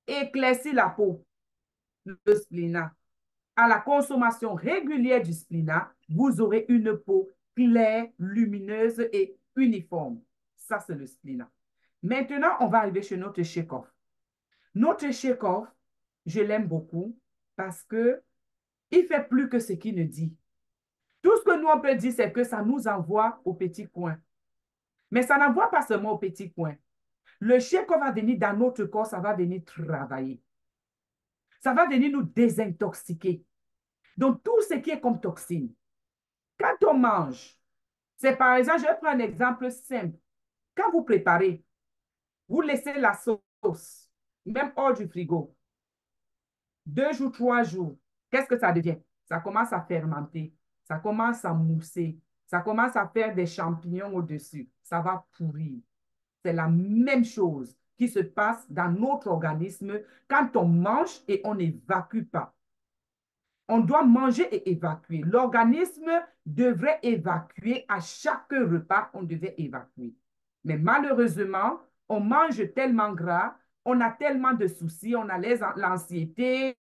éclaircit la peau. Le splinat. À la consommation régulière du splinat, vous aurez une peau claire, lumineuse et uniforme. Ça, c'est le splinat. Maintenant, on va arriver chez notre shake-off. Notre shake-off, je l'aime beaucoup parce que il fait plus que ce qu'il ne dit. Tout ce que nous, on peut dire, c'est que ça nous envoie au petit coin. Mais ça n'envoie pas seulement au petit coin. Le shake-off va venir dans notre corps, ça va venir travailler. Ça va venir nous désintoxiquer. Donc, tout ce qui est comme toxine. Quand on mange, c'est par exemple, je vais prendre un exemple simple. Quand vous préparez, vous laissez la sauce, même hors du frigo, 2 jours, 3 jours, qu'est-ce que ça devient? Ça commence à fermenter, ça commence à mousser, ça commence à faire des champignons au-dessus, ça va pourrir. C'est la même chose qui se passe dans notre organisme quand on mange et on n'évacue pas. On doit manger et évacuer. L'organisme devrait évacuer à chaque repas, on devait évacuer. Mais malheureusement, on mange tellement gras, on a tellement de soucis, on a l'anxiété,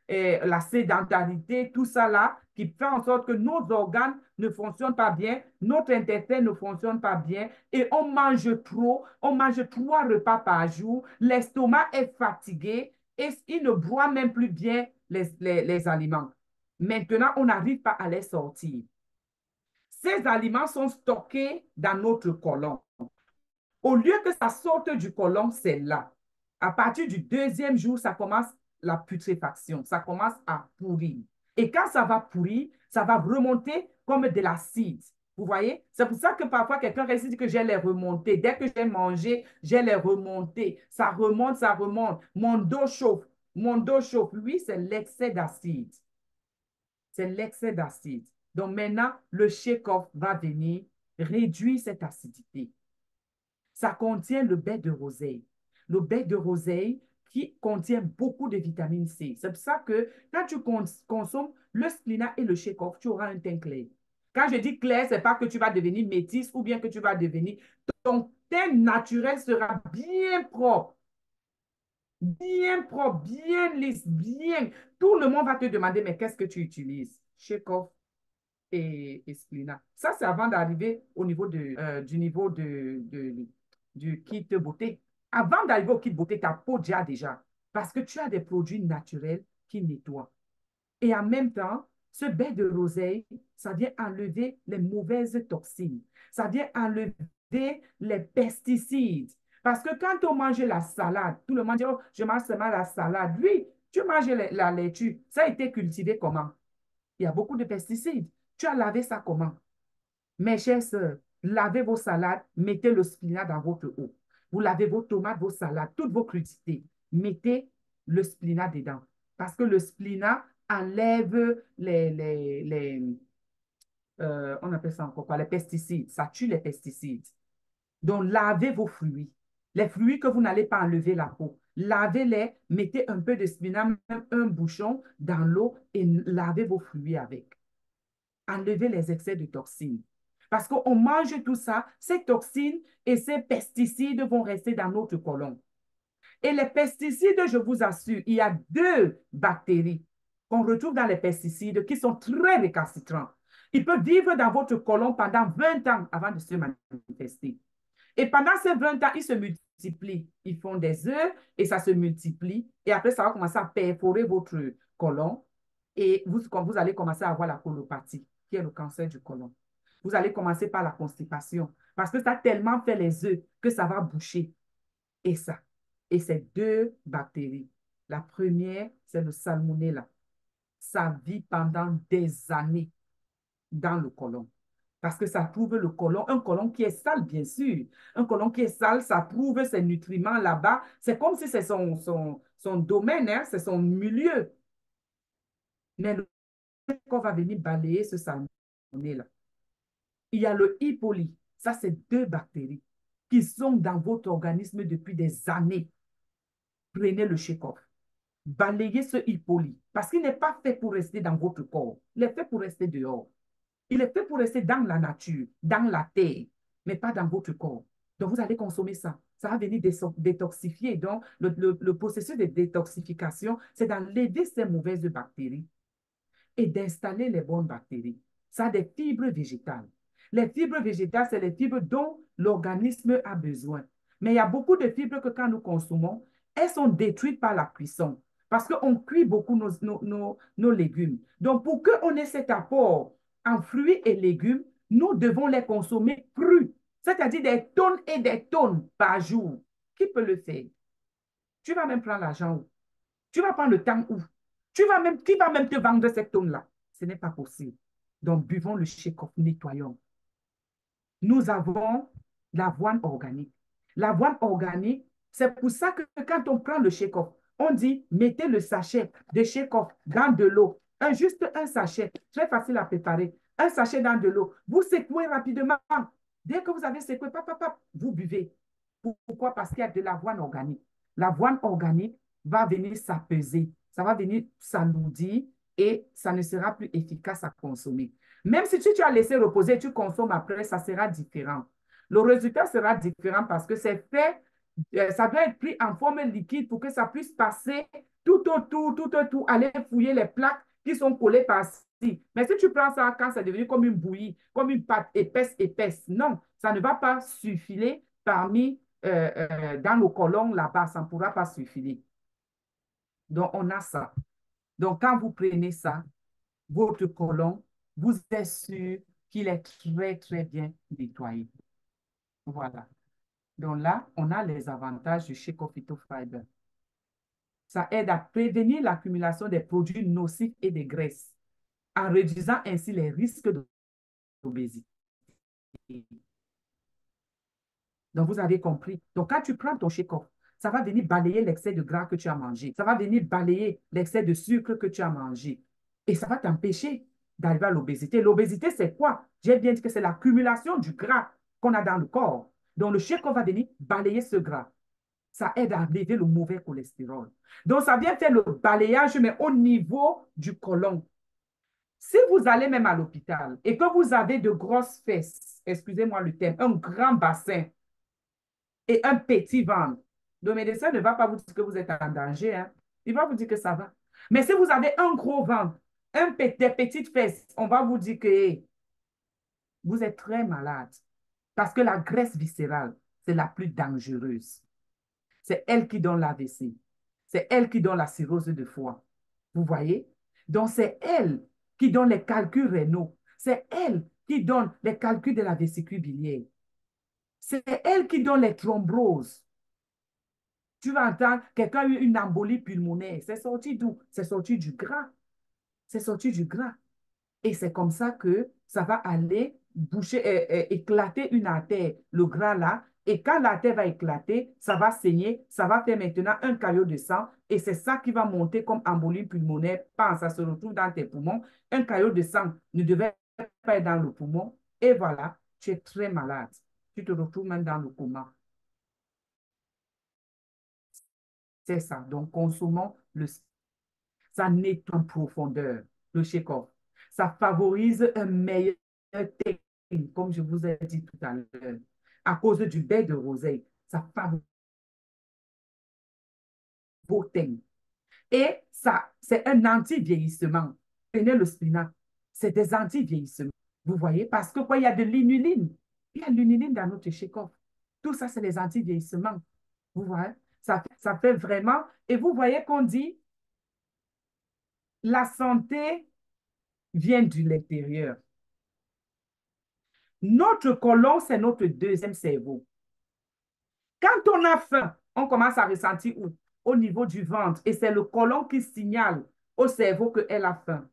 la sédentarité, tout ça là, qui fait en sorte que nos organes ne fonctionnent pas bien, notre intestin ne fonctionne pas bien et on mange trop, on mange 3 repas par jour, l'estomac est fatigué et il ne broie même plus bien les aliments. Maintenant, on n'arrive pas à les sortir. Ces aliments sont stockés dans notre côlon. Au lieu que ça sorte du côlon, c'est là. À partir du 2e jour, ça commence la putréfaction, ça commence à pourrir. Et quand ça va pourrir, ça va remonter comme de l'acide. Vous voyez? C'est pour ça que parfois quelqu'un récite que j'ai les remontées. Dès que j'ai mangé, j'ai les remontées. Ça remonte, ça remonte. Mon dos chauffe. Mon dos chauffe. Oui, c'est l'excès d'acide. C'est l'excès d'acide. Donc maintenant, le shake-off va venir réduire cette acidité. Ça contient le baie de roseille. Le baie de roseille qui contient beaucoup de vitamine C. C'est pour ça que quand tu consommes le spinat et le shake-off, tu auras un teint clair. Quand je dis clair, ce n'est pas que tu vas devenir métisse ou bien que tu vas devenir... Ton teint naturel sera bien propre, bien lisse, bien. Tout le monde va te demander, mais qu'est-ce que tu utilises? Shake-off et spinat. Ça, c'est avant d'arriver au niveau du kit beauté. Avant d'arriver au kit beauté, ta peau déjà. Parce que tu as des produits naturels qui nettoient. Et en même temps, ce baie de roseille, ça vient enlever les mauvaises toxines. Ça vient enlever les pesticides. Parce que quand on mange la salade, tout le monde dit, oh, je mange seulement la salade. Oui, tu manges la laitue. Ça a été cultivé comment? Il y a beaucoup de pesticides. Tu as lavé ça comment? Mes chères sœurs, lavez vos salades, mettez le spinat dans votre eau. Vous lavez vos tomates, vos salades, toutes vos crudités. Mettez le spinat dedans. Parce que le spinat enlève on appelle ça encore quoi? Les pesticides. Ça tue les pesticides. Donc, lavez vos fruits. Les fruits que vous n'allez pas enlever la peau. Lavez-les, mettez un peu de spinat, même un bouchon dans l'eau et lavez vos fruits avec. Enlever les excès de toxines. Parce qu'on mange tout ça, ces toxines et ces pesticides vont rester dans notre côlon. Et les pesticides, je vous assure, il y a 2 bactéries qu'on retrouve dans les pesticides qui sont très récalcitrants. Ils peuvent vivre dans votre côlon pendant 20 ans avant de se manifester. Et pendant ces 20 ans, ils se multiplient. Ils font des œufs et ça se multiplie. Et après, ça va commencer à perforer votre côlon. Et vous allez commencer à avoir la colopathie, qui est le cancer du côlon. Vous allez commencer par la constipation. Parce que ça a tellement fait les œufs que ça va boucher. Et ça. Et c'est 2 bactéries. La première, c'est le salmonella. Ça vit pendant des années dans le côlon. Parce que ça trouve le côlon, un côlon qui est sale, bien sûr. Un côlon qui est sale, ça trouve ses nutriments là-bas. C'est comme si c'est son domaine, hein, c'est son milieu. Mais le qu'on va venir balayer ce salmonelle-là. Il y a le E. coli. Ça, c'est 2 bactéries qui sont dans votre organisme depuis des années. Prenez le shake-off. Balayez ce E. coli parce qu'il n'est pas fait pour rester dans votre corps. Il est fait pour rester dehors. Il est fait pour rester dans la nature, dans la terre, mais pas dans votre corps. Donc, vous allez consommer ça. Ça va venir détoxifier. Donc, le processus de détoxification, c'est d'enlever ces mauvaises bactéries et d'installer les bonnes bactéries. Ça a des fibres végétales. Les fibres végétales, c'est les fibres dont l'organisme a besoin. Mais il y a beaucoup de fibres que quand nous consommons, elles sont détruites par la cuisson parce qu'on cuit beaucoup nos légumes. Donc, pour qu'on ait cet apport en fruits et légumes, nous devons les consommer crus, c'est-à-dire des tonnes et des tonnes par jour. Qui peut le faire? Tu vas même prendre l'argent où? Tu vas prendre le temps où? Qui va même te vendre cette tonne-là? Ce n'est pas possible. Donc, buvons le shake-off, nettoyons. Nous avons l'avoine organique. L'avoine organique, c'est pour ça que quand on prend le shake-off, on dit mettez le sachet de shake-off dans de l'eau. Juste un sachet, très facile à préparer. Un sachet dans de l'eau. Vous secouez rapidement. Dès que vous avez secoué, vous buvez. Pourquoi? Parce qu'il y a de l'avoine organique. L'avoine organique va venir s'apaiser. Ça va venir s'alourdir et ça ne sera plus efficace à consommer. Même si tu as laissé reposer, tu consommes après, ça sera différent. Le résultat sera différent parce que c'est fait, ça doit être pris en forme liquide pour que ça puisse passer tout autour, aller fouiller les plaques qui sont collées par-ci. Mais si tu prends ça quand c'est devenu comme une bouillie, comme une pâte épaisse, épaisse, non, ça ne va pas suffiler dans nos colons là-bas, ça ne pourra pas suffiler. Donc, on a ça. Donc, quand vous prenez ça, votre côlon, vous êtes sûr qu'il est très, très bien nettoyé. Voilà. Donc là, on a les avantages du Shake-Off Phytofiber. Ça aide à prévenir l'accumulation des produits nocifs et des graisses, en réduisant ainsi les risques d'obésité. Donc, vous avez compris. Donc, quand tu prends ton Shake-Off, ça va venir balayer l'excès de gras que tu as mangé. Ça va venir balayer l'excès de sucre que tu as mangé. Et ça va t'empêcher d'arriver à l'obésité. L'obésité, c'est quoi? J'ai bien dit que c'est l'accumulation du gras qu'on a dans le corps. Donc, le Shake-Off va venir balayer ce gras. Ça aide à enlever le mauvais cholestérol. Donc, ça vient faire le balayage, mais au niveau du côlon. Si vous allez même à l'hôpital et que vous avez de grosses fesses, excusez-moi le terme, un grand bassin et un petit ventre, le médecin ne va pas vous dire que vous êtes en danger, hein. Il va vous dire que ça va. Mais si vous avez un gros ventre, des petites fesses, on va vous dire que hey, vous êtes très malade. Parce que la graisse viscérale, c'est la plus dangereuse. C'est elle qui donne l'AVC. C'est elle qui donne la cirrhose de foie. Vous voyez? Donc, c'est elle qui donne les calculs rénaux. C'est elle qui donne les calculs de la vésicule biliaire. C'est elle qui donne les thromboses. Tu vas entendre quelqu'un a eu une embolie pulmonaire. C'est sorti d'où? C'est sorti du gras. C'est sorti du gras. Et c'est comme ça que ça va aller boucher, éclater une artère, le gras là. Et quand l'artère va éclater, ça va saigner, ça va faire maintenant un caillot de sang. Et c'est ça qui va monter comme embolie pulmonaire. Pense, ça se retrouve dans tes poumons. Un caillot de sang ne devait pas être dans le poumon. Et voilà, tu es très malade. Tu te retrouves même dans le coma. C'est ça. Donc, consommons ça nettoie en profondeur le shake-off. Ça favorise un meilleur teint, comme je vous ai dit tout à l'heure. À cause du baie de rosée, ça favorise vos teints. Et ça, c'est un anti-vieillissement. Prenez le spinat, c'est des anti-vieillissements. Vous voyez, parce que quoi, il y a de l'inuline. Il y a de l'inuline dans notre shake-off. Tout ça, c'est les anti-vieillissements. Vous voyez, ça fait vraiment. Et vous voyez qu'on dit, la santé vient de l'intérieur. Notre côlon, c'est notre deuxième cerveau. Quand on a faim, on commence à ressentir où? Au niveau du ventre. Et c'est le côlon qui signale au cerveau qu'elle a faim.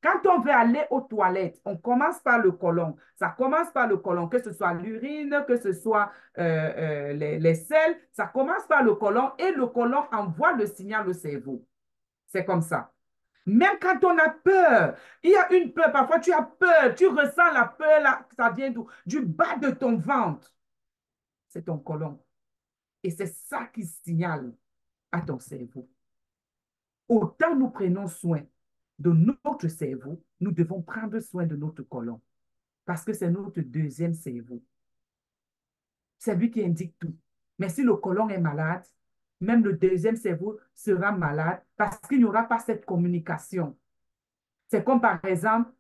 Quand on veut aller aux toilettes, on commence par le côlon. Ça commence par le côlon, que ce soit l'urine, que ce soit les selles, ça commence par le côlon et le côlon envoie le signal au cerveau. C'est comme ça. Même quand on a peur, il y a une peur, parfois tu as peur, tu ressens la peur, là, ça vient d'où? Du bas de ton ventre. C'est ton côlon. Et c'est ça qui signale à ton cerveau. Autant nous prenons soin de notre cerveau, nous devons prendre soin de notre côlon. Parce que c'est notre deuxième cerveau. C'est lui qui indique tout. Mais si le côlon est malade, même le deuxième cerveau sera malade parce qu'il n'y aura pas cette communication. C'est comme par exemple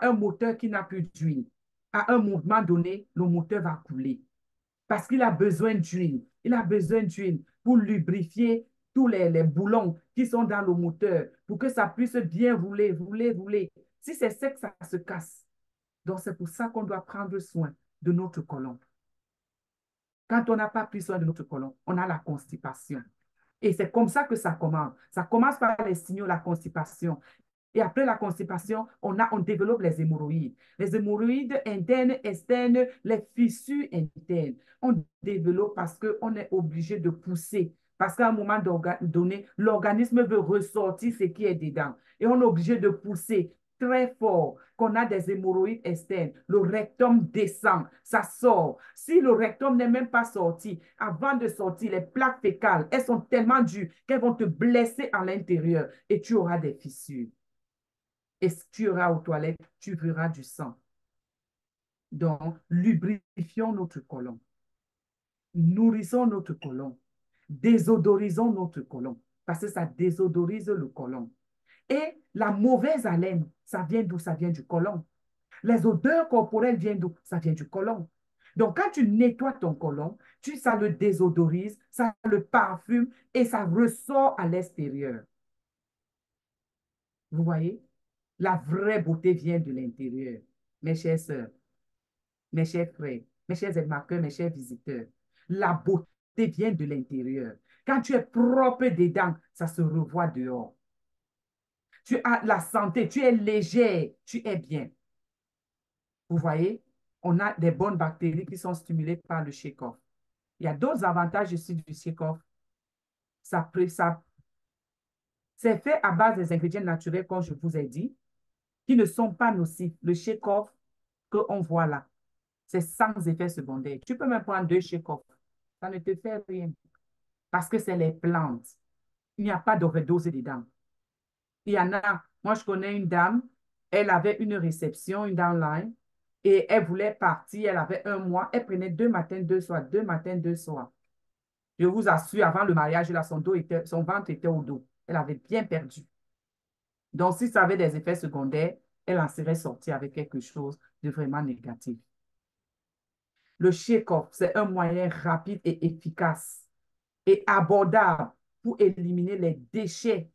un moteur qui n'a plus d'huile. À un moment donné, le moteur va couler parce qu'il a besoin d'huile. Il a besoin d'huile pour lubrifier tous les boulons qui sont dans le moteur pour que ça puisse bien rouler, rouler, rouler. Si c'est sec, ça se casse. Donc, c'est pour ça qu'on doit prendre soin de notre côlon. Quand on n'a pas pris soin de notre côlon, on a la constipation. Et c'est comme ça que ça commence. Ça commence par les signaux, la constipation. Et après la constipation, on développe les hémorroïdes. Les hémorroïdes internes, externes, les fissures internes. On développe parce qu'on est obligé de pousser. Parce qu'à un moment donné, l'organisme veut ressortir ce qui est dedans. Et on est obligé de pousser très fort, qu'on a des hémorroïdes externes. Le rectum descend, ça sort. Si le rectum n'est même pas sorti, avant de sortir, les plaques fécales, elles sont tellement dures qu'elles vont te blesser à l'intérieur et tu auras des fissures. Et si tu iras aux toilettes, tu verras du sang. Donc, lubrifions notre côlon. Nourrissons notre côlon. Désodorisons notre côlon. parce que ça désodorise le côlon. Et la mauvaise haleine, ça vient d'où? Ça vient du côlon. Les odeurs corporelles viennent d'où? Ça vient du côlon. Donc, quand tu nettoies ton côlon, ça le désodorise, ça le parfume et ça ressort à l'extérieur. Vous voyez? La vraie beauté vient de l'intérieur. Mes chères sœurs, mes chers frères, mes chers admarqueurs, mes chers visiteurs, la beauté vient de l'intérieur. Quand tu es propre dedans, ça se revoit dehors. Tu as la santé, tu es léger, tu es bien. Vous voyez, on a des bonnes bactéries qui sont stimulées par le shake-off. Il y a d'autres avantages ici du shake-off. C'est fait à base des ingrédients naturels, comme je vous ai dit, qui ne sont pas nocifs. Le shake-off qu'on voit là, c'est sans effet secondaire. Tu peux même prendre 2 shake-off. Ça ne te fait rien. Parce que c'est les plantes. Il n'y a pas d'overdose dedans. Il y en a, moi je connais une dame, elle avait une réception, une downline, et elle voulait partir, elle avait 1 mois, elle prenait 2 matins, 2 soirs, 2 matins, 2 soirs. Je vous assure, avant le mariage, là, son ventre était au dos. Elle avait bien perdu. Donc, si ça avait des effets secondaires, elle en serait sortie avec quelque chose de vraiment négatif. Le shake-off, c'est un moyen rapide et efficace et abordable pour éliminer les déchets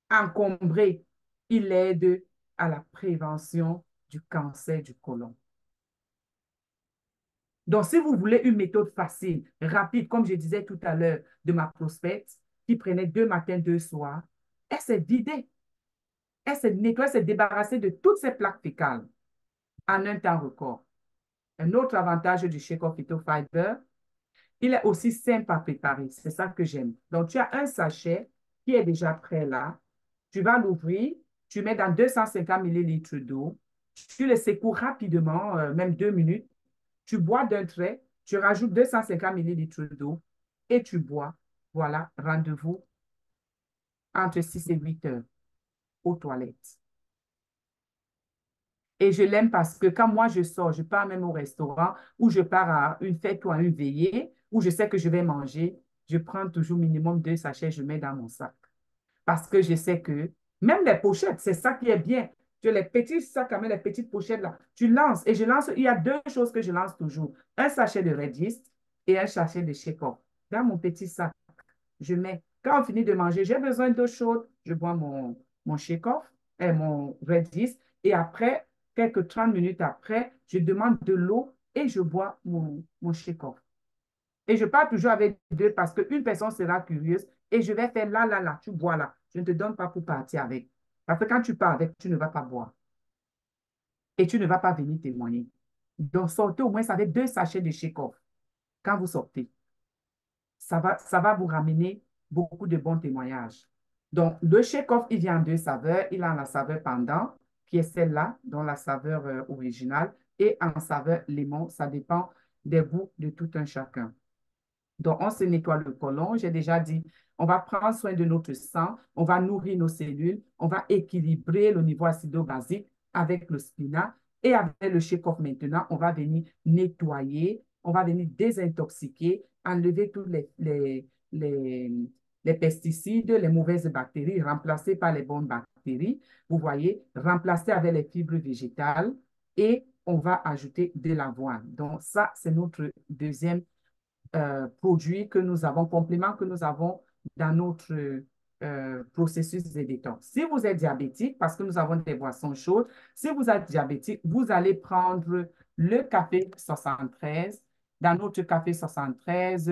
encombrés. Il aide à la prévention du cancer du côlon. Donc, si vous voulez une méthode facile, rapide, comme je disais tout à l'heure de ma prospecte, qui prenait 2 matins, 2 soirs, elle s'est vidée, elle s'est nettoyée, elle s'est débarrassée de toutes ses plaques fécales en un temps record. Un autre avantage du Shake-off Phyto Fiber, il est aussi simple à préparer. C'est ça que j'aime. Donc, tu as un sachet qui est déjà prêt là. Tu vas l'ouvrir, tu mets dans 250 millilitres d'eau, tu le secoues rapidement, même 2 minutes. Tu bois d'un trait, tu rajoutes 250 millilitres d'eau et tu bois. Voilà, rendez-vous entre 6 et 8 heures aux toilettes. Et je l'aime parce que quand moi je sors, je pars même au restaurant ou je pars à une fête ou à une veillée où je sais que je vais manger, je prends toujours minimum 2 sachets, je mets dans mon sac. Parce que je sais que même les pochettes, c'est ça qui est bien. Tu as les petits sacs à main, les petites pochettes là, tu lances. Et je lance, il y a 2 choses que je lance toujours. Un sachet de Redis et un sachet de Shake-off. Dans mon petit sac, je mets. Quand on finit de manger, j'ai besoin d'eau chaude, je bois mon Shake-off et mon Redis. Et après, quelques 30 minutes après, je demande de l'eau et je bois mon Shake-off. Et je pars toujours avec 2 parce qu'une personne sera curieuse et je vais faire là, là, là, tu bois là. Je ne te donne pas pour partir avec. Parce que quand tu pars avec, tu ne vas pas boire. Et tu ne vas pas venir témoigner. Donc, sortez au moins avec 2 sachets de Shake-off quand vous sortez. Ça va vous ramener beaucoup de bons témoignages. Donc, le Shake-off, il vient en 2 saveurs. Il a la saveur pendant, qui est celle-là, dont la saveur originale, et en saveur limon. Ça dépend des goûts de tout un chacun. Donc, on se nettoie le côlon. J'ai déjà dit, on va prendre soin de notre sang, on va nourrir nos cellules, on va équilibrer le niveau acido-basique avec le spinat. Et avec le Shake-off maintenant, on va venir nettoyer, on va venir désintoxiquer, enlever tous les pesticides, les mauvaises bactéries, remplacer par les bonnes bactéries. Vous voyez, remplacer avec les fibres végétales et on va ajouter de l'avoine. Donc, ça, c'est notre deuxième produits que nous avons, compléments que nous avons dans notre processus de détox. Si vous êtes diabétique, parce que nous avons des boissons chaudes, si vous êtes diabétique, vous allez prendre le café 73. Dans notre café 73,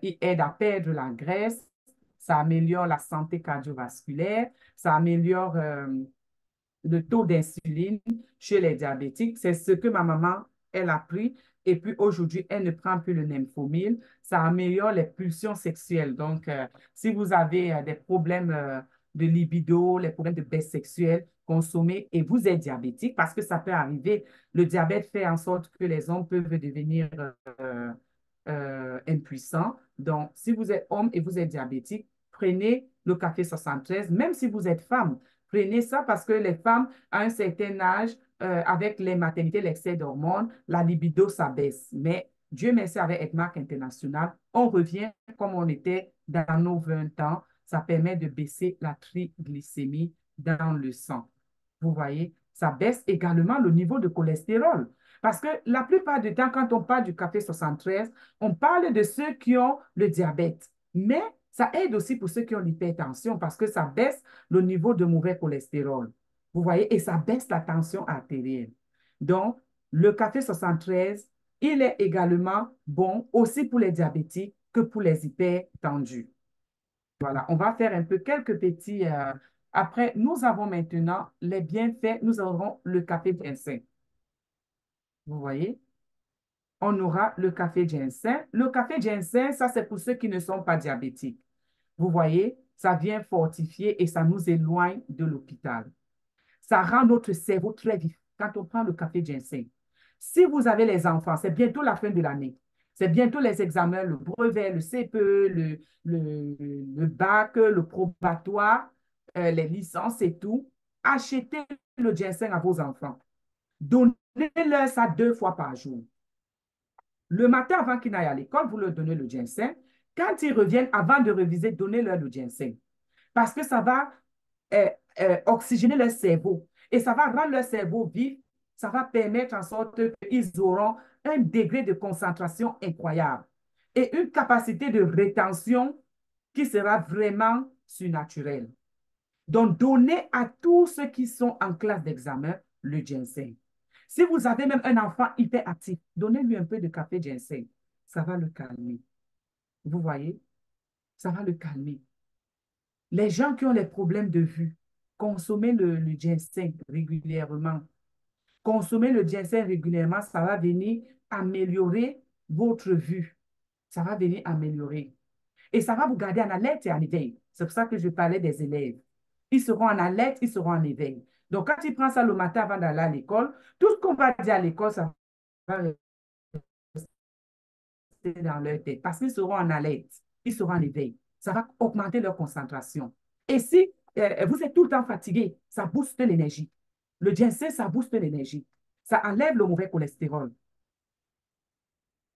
il aide à perdre la graisse, ça améliore la santé cardiovasculaire, ça améliore le taux d'insuline chez les diabétiques. C'est ce que ma maman, elle a pris. Et puis aujourd'hui, elle ne prend plus le Nymphomil. Ça améliore les pulsions sexuelles. Donc, si vous avez des problèmes de libido, les problèmes de baisse sexuelle, consommez et vous êtes diabétique parce que ça peut arriver. Le diabète fait en sorte que les hommes peuvent devenir impuissants. Donc, si vous êtes homme et vous êtes diabétique, prenez le café 73, même si vous êtes femme. Prenez ça parce que les femmes, à un certain âge, avec les maternités, l'excès d'hormones, la libido s'abaisse. Mais Dieu merci, avec Edmark International, on revient comme on était dans nos 20 ans. ça permet de baisser la triglycémie dans le sang. Vous voyez, ça baisse également le niveau de cholestérol. Parce que la plupart du temps, quand on parle du café 73, on parle de ceux qui ont le diabète. Mais ça aide aussi pour ceux qui ont l'hypertension parce que ça baisse le niveau de mauvais cholestérol. Vous voyez, et ça baisse la tension artérielle. Donc, le café 73, il est également bon aussi pour les diabétiques que pour les hypertendus. Voilà, on va faire un peu quelques petits... Après, nous avons maintenant les bienfaits. Nous aurons le café ginseng. Vous voyez? On aura le café ginseng. Le café ginseng, ça, c'est pour ceux qui ne sont pas diabétiques. Vous voyez, ça vient fortifier et ça nous éloigne de l'hôpital. Ça rend notre cerveau très vif quand on prend le café ginseng. Si vous avez les enfants, c'est bientôt la fin de l'année. C'est bientôt les examens, le brevet, le CPE, le bac, le probatoire, les licences et tout. Achetez le ginseng à vos enfants. Donnez-leur ça 2 fois par jour. Le matin, avant qu'ils n'aillent à l'école, vous leur donnez le ginseng. Quand ils reviennent, avant de réviser, donnez-leur le ginseng. Parce que ça va oxygéner leur cerveau et ça va rendre leur cerveau vif. Ça va permettre en sorte qu'ils auront un degré de concentration incroyable et une capacité de rétention qui sera vraiment surnaturelle. Donc, donnez à tous ceux qui sont en classe d'examen le ginseng. Si vous avez même un enfant hyperactif, donnez-lui un peu de café ginseng. Ça va le calmer. Vous voyez? Ça va le calmer. Les gens qui ont les problèmes de vue, consommez le ginseng régulièrement. Consommez le ginseng régulièrement, ça va venir améliorer votre vue. Ça va venir améliorer. Et ça va vous garder en alerte et en éveil. C'est pour ça que je parlais des élèves. Ils seront en alerte, ils seront en éveil. Donc, quand ils prennent ça le matin avant d'aller à l'école, tout ce qu'on va dire à l'école, ça va rester dans leur tête parce qu'ils seront en alerte, ils seront en éveil. Ça va augmenter leur concentration. Et si vous êtes tout le temps fatigué, ça booste l'énergie. Le ginseng, ça booste l'énergie. Ça enlève le mauvais cholestérol.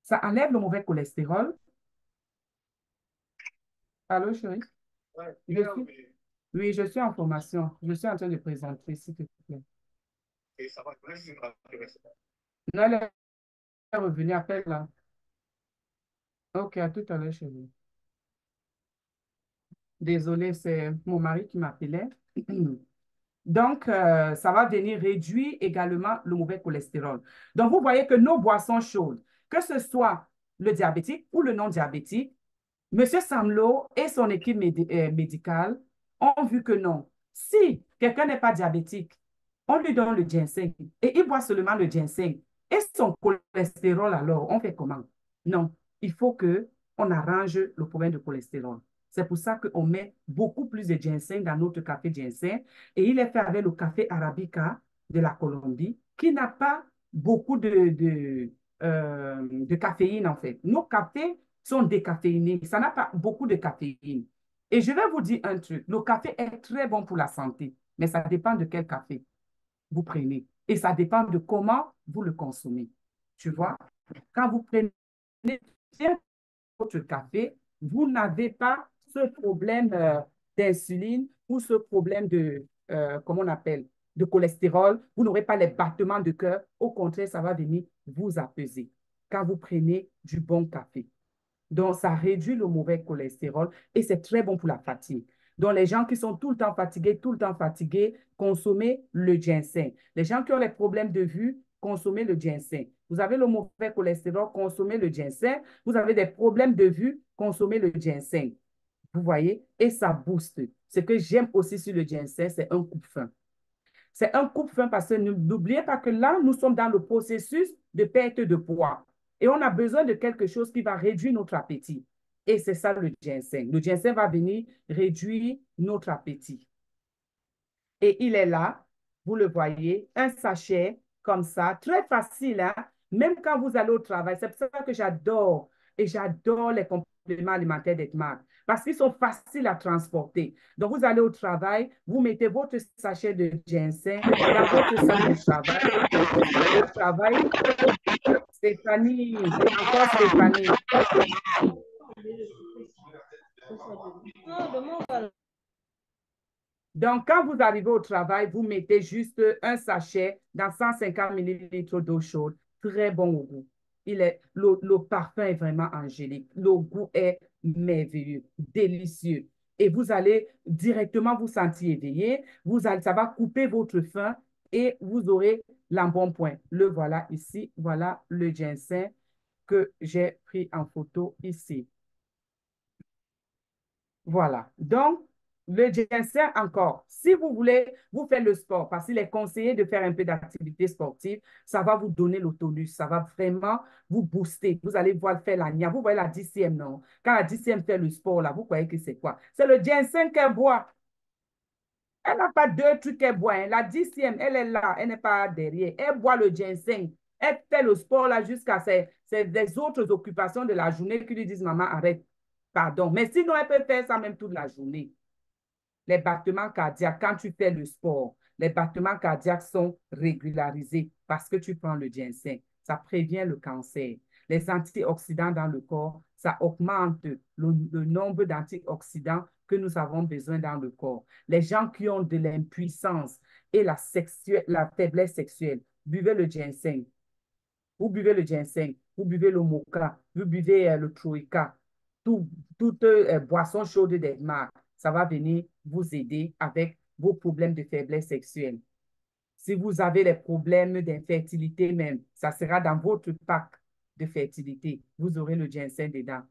Ça enlève le mauvais cholestérol. Allô, chérie? Ouais, Oui, je suis en formation. Je suis en train de présenter, s'il te plaît. et ça va être intéressant. Non, elle est revenue, appelle-la. Ok, à tout à l'heure, chérie. Désolée, c'est mon mari qui m'appelait. Donc, ça va venir réduire également le mauvais cholestérol. Donc, vous voyez que nos boissons chaudes, que ce soit le diabétique ou le non-diabétique, Monsieur Samlo et son équipe médicale ont vu que non. Si quelqu'un n'est pas diabétique, on lui donne le ginseng et il boit seulement le ginseng. Et son cholestérol, alors, on fait comment? Non, il faut qu'on arrange le problème de cholestérol. C'est pour ça qu'on met beaucoup plus de ginseng dans notre café ginseng et il est fait avec le café arabica de la Colombie qui n'a pas beaucoup de caféine en fait. Nos cafés sont décaféinés, ça n'a pas beaucoup de caféine. Et je vais vous dire un truc, le café est très bon pour la santé, mais ça dépend de quel café vous prenez et ça dépend de comment vous le consommez. Tu vois, quand vous prenez bien votre café, vous n'avez pas ce problème d'insuline ou ce problème de, comment on appelle, de cholestérol. Vous n'aurez pas les battements de cœur. Au contraire, ça va venir vous apaiser quand vous prenez du bon café. Donc, ça réduit le mauvais cholestérol et c'est très bon pour la fatigue. Donc, les gens qui sont tout le temps fatigués, consommez le ginseng. Les gens qui ont les problèmes de vue, consommez le ginseng. Vous avez le mauvais cholestérol, consommez le ginseng. Vous avez des problèmes de vue, consommez le ginseng. Vous voyez? Et ça booste. Ce que j'aime aussi sur le ginseng, c'est un coupe-faim. C'est un coupe-faim parce que n'oubliez pas que là, nous sommes dans le processus de perte de poids. Et on a besoin de quelque chose qui va réduire notre appétit. Et c'est ça le ginseng. Le ginseng va venir réduire notre appétit. Et il est là, vous le voyez, un sachet comme ça, très facile, hein? Même quand vous allez au travail. C'est pour ça que j'adore et j'adore les compléments alimentaires d'Etmar parce qu'ils sont faciles à transporter. Donc, vous allez au travail, vous mettez votre sachet de ginseng dans votre sac de travail. Au travail, Stéphanie, encore Stéphanie. Donc, quand vous arrivez au travail, vous mettez juste un sachet dans 150 millilitres d'eau chaude. Très bon au goût. Le parfum est vraiment angélique. Le goût est merveilleux, délicieux. Et vous allez directement vous sentir éveillé. Ça va couper votre faim et vous aurez l'embonpoint. Le voilà ici. Voilà le ginseng que j'ai pris en photo ici. Voilà. Donc, le ginseng encore, si vous voulez vous faire le sport, parce qu'il est conseillé de faire un peu d'activité sportive, ça va vous donner le tonus, ça va vraiment vous booster. Vous allez voir faire la nia. Vous voyez la 10e, non? Quand la 10e fait le sport, là, vous croyez que c'est quoi? C'est le ginseng qu'elle boit. Elle n'a pas deux trucs qu'elle boit, hein. La 10e, elle est là, elle n'est pas derrière. Elle boit le ginseng. Elle fait le sport là jusqu'à des autres occupations de la journée qui lui disent, maman, arrête. Pardon. Mais sinon, elle peut faire ça même toute la journée. Les battements cardiaques, quand tu fais le sport, les battements cardiaques sont régularisés parce que tu prends le ginseng. Ça prévient le cancer. Les antioxydants dans le corps, ça augmente le nombre d'antioxydants que nous avons besoin dans le corps. Les gens qui ont de l'impuissance et la faiblesse sexuelle, buvez le ginseng. Vous buvez le ginseng, vous buvez le mocha, vous buvez le troïka, toute boisson chaude des marques, ça va venir vous aider avec vos problèmes de faiblesse sexuelle. Si vous avez des problèmes d'infertilité même, ça sera dans votre pack de fertilité. Vous aurez le ginseng dedans.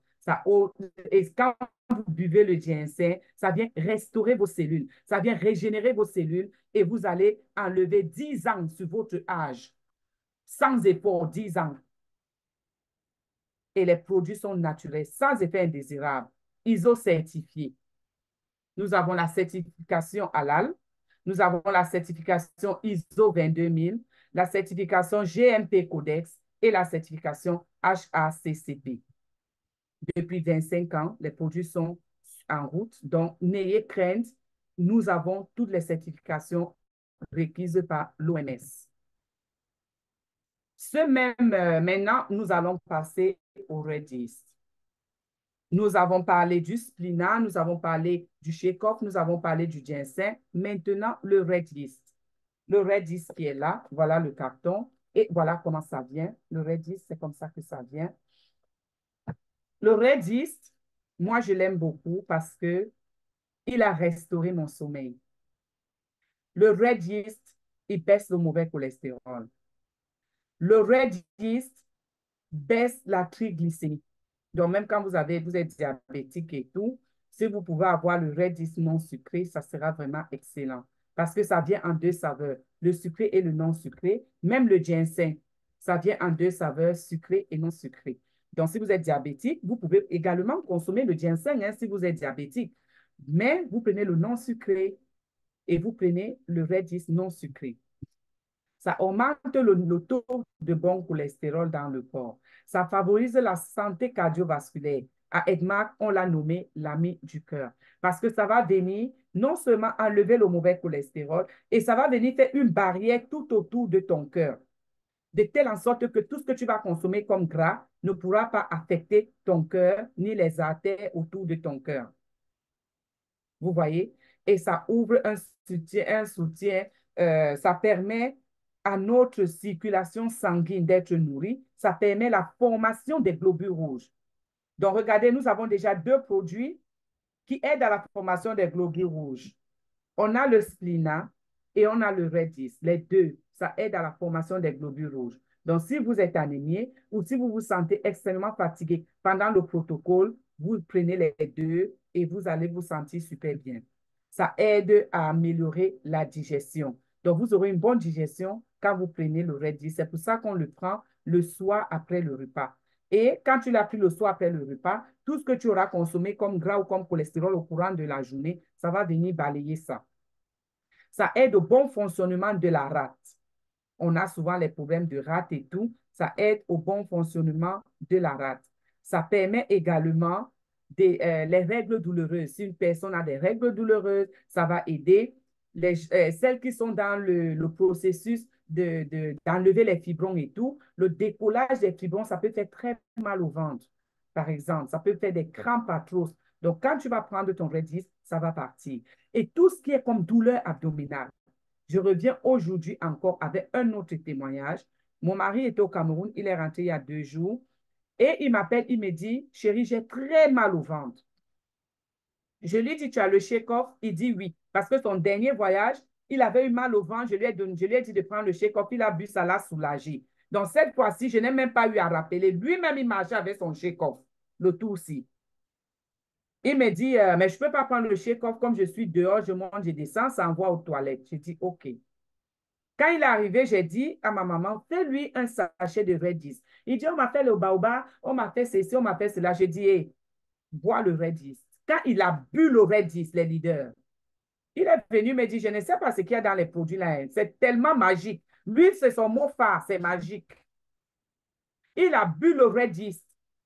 Et quand vous buvez le ginseng, ça vient restaurer vos cellules, ça vient régénérer vos cellules et vous allez enlever 10 ans sur votre âge sans effort, 10 ans. Et les produits sont naturels, sans effet indésirable, ISO-certifiés. Nous avons la certification halal, nous avons la certification ISO 22000, la certification GMP Codex et la certification HACCP. Depuis 25 ans, les produits sont en route, donc n'ayez crainte, nous avons toutes les certifications requises par l'OMS. Maintenant, nous allons passer au Red Yeast. Nous avons parlé du splina, nous avons parlé du shake-off, nous avons parlé du ginseng. Maintenant, le Red Yeast. Le Red Yeast qui est là, voilà le carton. Et voilà comment ça vient. Le Red Yeast, c'est comme ça que ça vient. Le Red Yeast, moi, je l'aime beaucoup parce que il a restauré mon sommeil. Le Red Yeast, il baisse le mauvais cholestérol. Le Red Yeast baisse la triglycémie. Donc, même quand vous êtes diabétique et tout, si vous pouvez avoir le Red Yeast non sucré, ça sera vraiment excellent. Parce que ça vient en deux saveurs, le sucré et le non sucré. Même le ginseng, ça vient en deux saveurs, sucré et non sucré. Donc, si vous êtes diabétique, vous pouvez également consommer le ginseng hein, si vous êtes diabétique. Mais vous prenez le non sucré et vous prenez le Red Yeast non sucré. Ça augmente le taux de bon cholestérol dans le corps. Ça favorise la santé cardiovasculaire. À Edmark, on l'a nommé l'ami du cœur. Parce que ça va venir non seulement enlever le mauvais cholestérol, et ça va venir faire une barrière tout autour de ton cœur. De telle en sorte que tout ce que tu vas consommer comme gras ne pourra pas affecter ton cœur ni les artères autour de ton cœur. Vous voyez? Et ça ouvre un soutien, ça permet à notre circulation sanguine d'être nourrie, ça permet la formation des globules rouges. Donc, regardez, nous avons déjà deux produits qui aident à la formation des globules rouges. On a le splina et on a le Red Yeast. Les deux, ça aide à la formation des globules rouges. Donc, si vous êtes anémié ou si vous vous sentez extrêmement fatigué pendant le protocole, vous prenez les deux et vous allez vous sentir super bien. Ça aide à améliorer la digestion. Donc, vous aurez une bonne digestion quand vous prenez le Red Yeast. C'est pour ça qu'on le prend le soir après le repas. Et quand tu l'as pris le soir après le repas, tout ce que tu auras consommé comme gras ou comme cholestérol au courant de la journée, ça va venir balayer ça. Ça aide au bon fonctionnement de la rate. On a souvent les problèmes de rate et tout. Ça aide au bon fonctionnement de la rate. Ça permet également les règles douloureuses. Si une personne a des règles douloureuses, ça va aider. Celles qui sont dans le processus d'enlever les fibrons et tout, le décollage des fibrons, ça peut faire très mal au ventre, par exemple. Ça peut faire des crampes atroces. Donc, quand tu vas prendre ton Redis, ça va partir. Et tout ce qui est comme douleur abdominale, je reviens aujourd'hui encore avec un autre témoignage. Mon mari était au Cameroun, il est rentré il y a 2 jours et il m'appelle, il me dit, chérie, j'ai très mal au ventre. Je lui dis, tu as le shake-off? Il dit oui, parce que son dernier voyage, il avait eu mal au ventre, je lui ai dit de prendre le shake-off, il a bu, ça l'a soulagé. Donc cette fois-ci, je n'ai même pas eu à rappeler. Lui-même, il marchait avec son shake-off, le tout aussi. Il me dit, mais je ne peux pas prendre le shake-off comme je suis dehors, je monte, je descends, ça envoie aux toilettes. J'ai dit, OK. Quand il est arrivé, j'ai dit à ma maman, fais-lui un sachet de Redis. Il dit, on m'a fait le baobab, on m'a fait ceci, on m'a fait cela. J'ai dit, hey, bois le Redis. Quand il a bu le Redis, les leaders, il est venu me dire, je ne sais pas ce qu'il y a dans les produits là. C'est tellement magique. Lui, c'est son mot phare, c'est magique. Il a bu le Redis.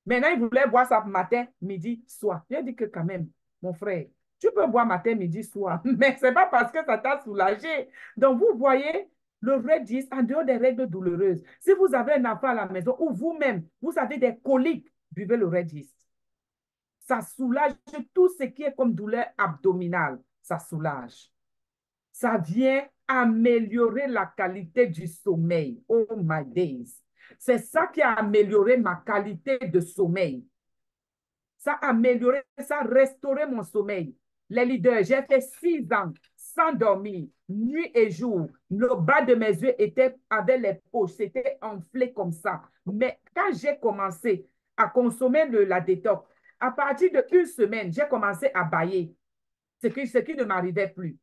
Maintenant, il voulait boire ça matin, midi, soir. J'ai dit que quand même, mon frère, tu peux boire matin, midi, soir, mais ce n'est pas parce que ça t'a soulagé. Donc, vous voyez, le Redis, en dehors des règles douloureuses, si vous avez un enfant à la maison ou vous-même, vous avez des coliques, buvez le Redis. Ça soulage tout ce qui est comme douleur abdominale. Ça soulage. Ça vient améliorer la qualité du sommeil. Oh my days. C'est ça qui a amélioré ma qualité de sommeil. Ça a amélioré, ça a restauré mon sommeil. Les leaders, j'ai fait 6 ans sans dormir, nuit et jour. Le bas de mes yeux était avec les poches, c'était enflé comme ça. Mais quand j'ai commencé à consommer la détox, à partir d'1 semaine, j'ai commencé à bâiller, ce qui ne m'arrivait plus.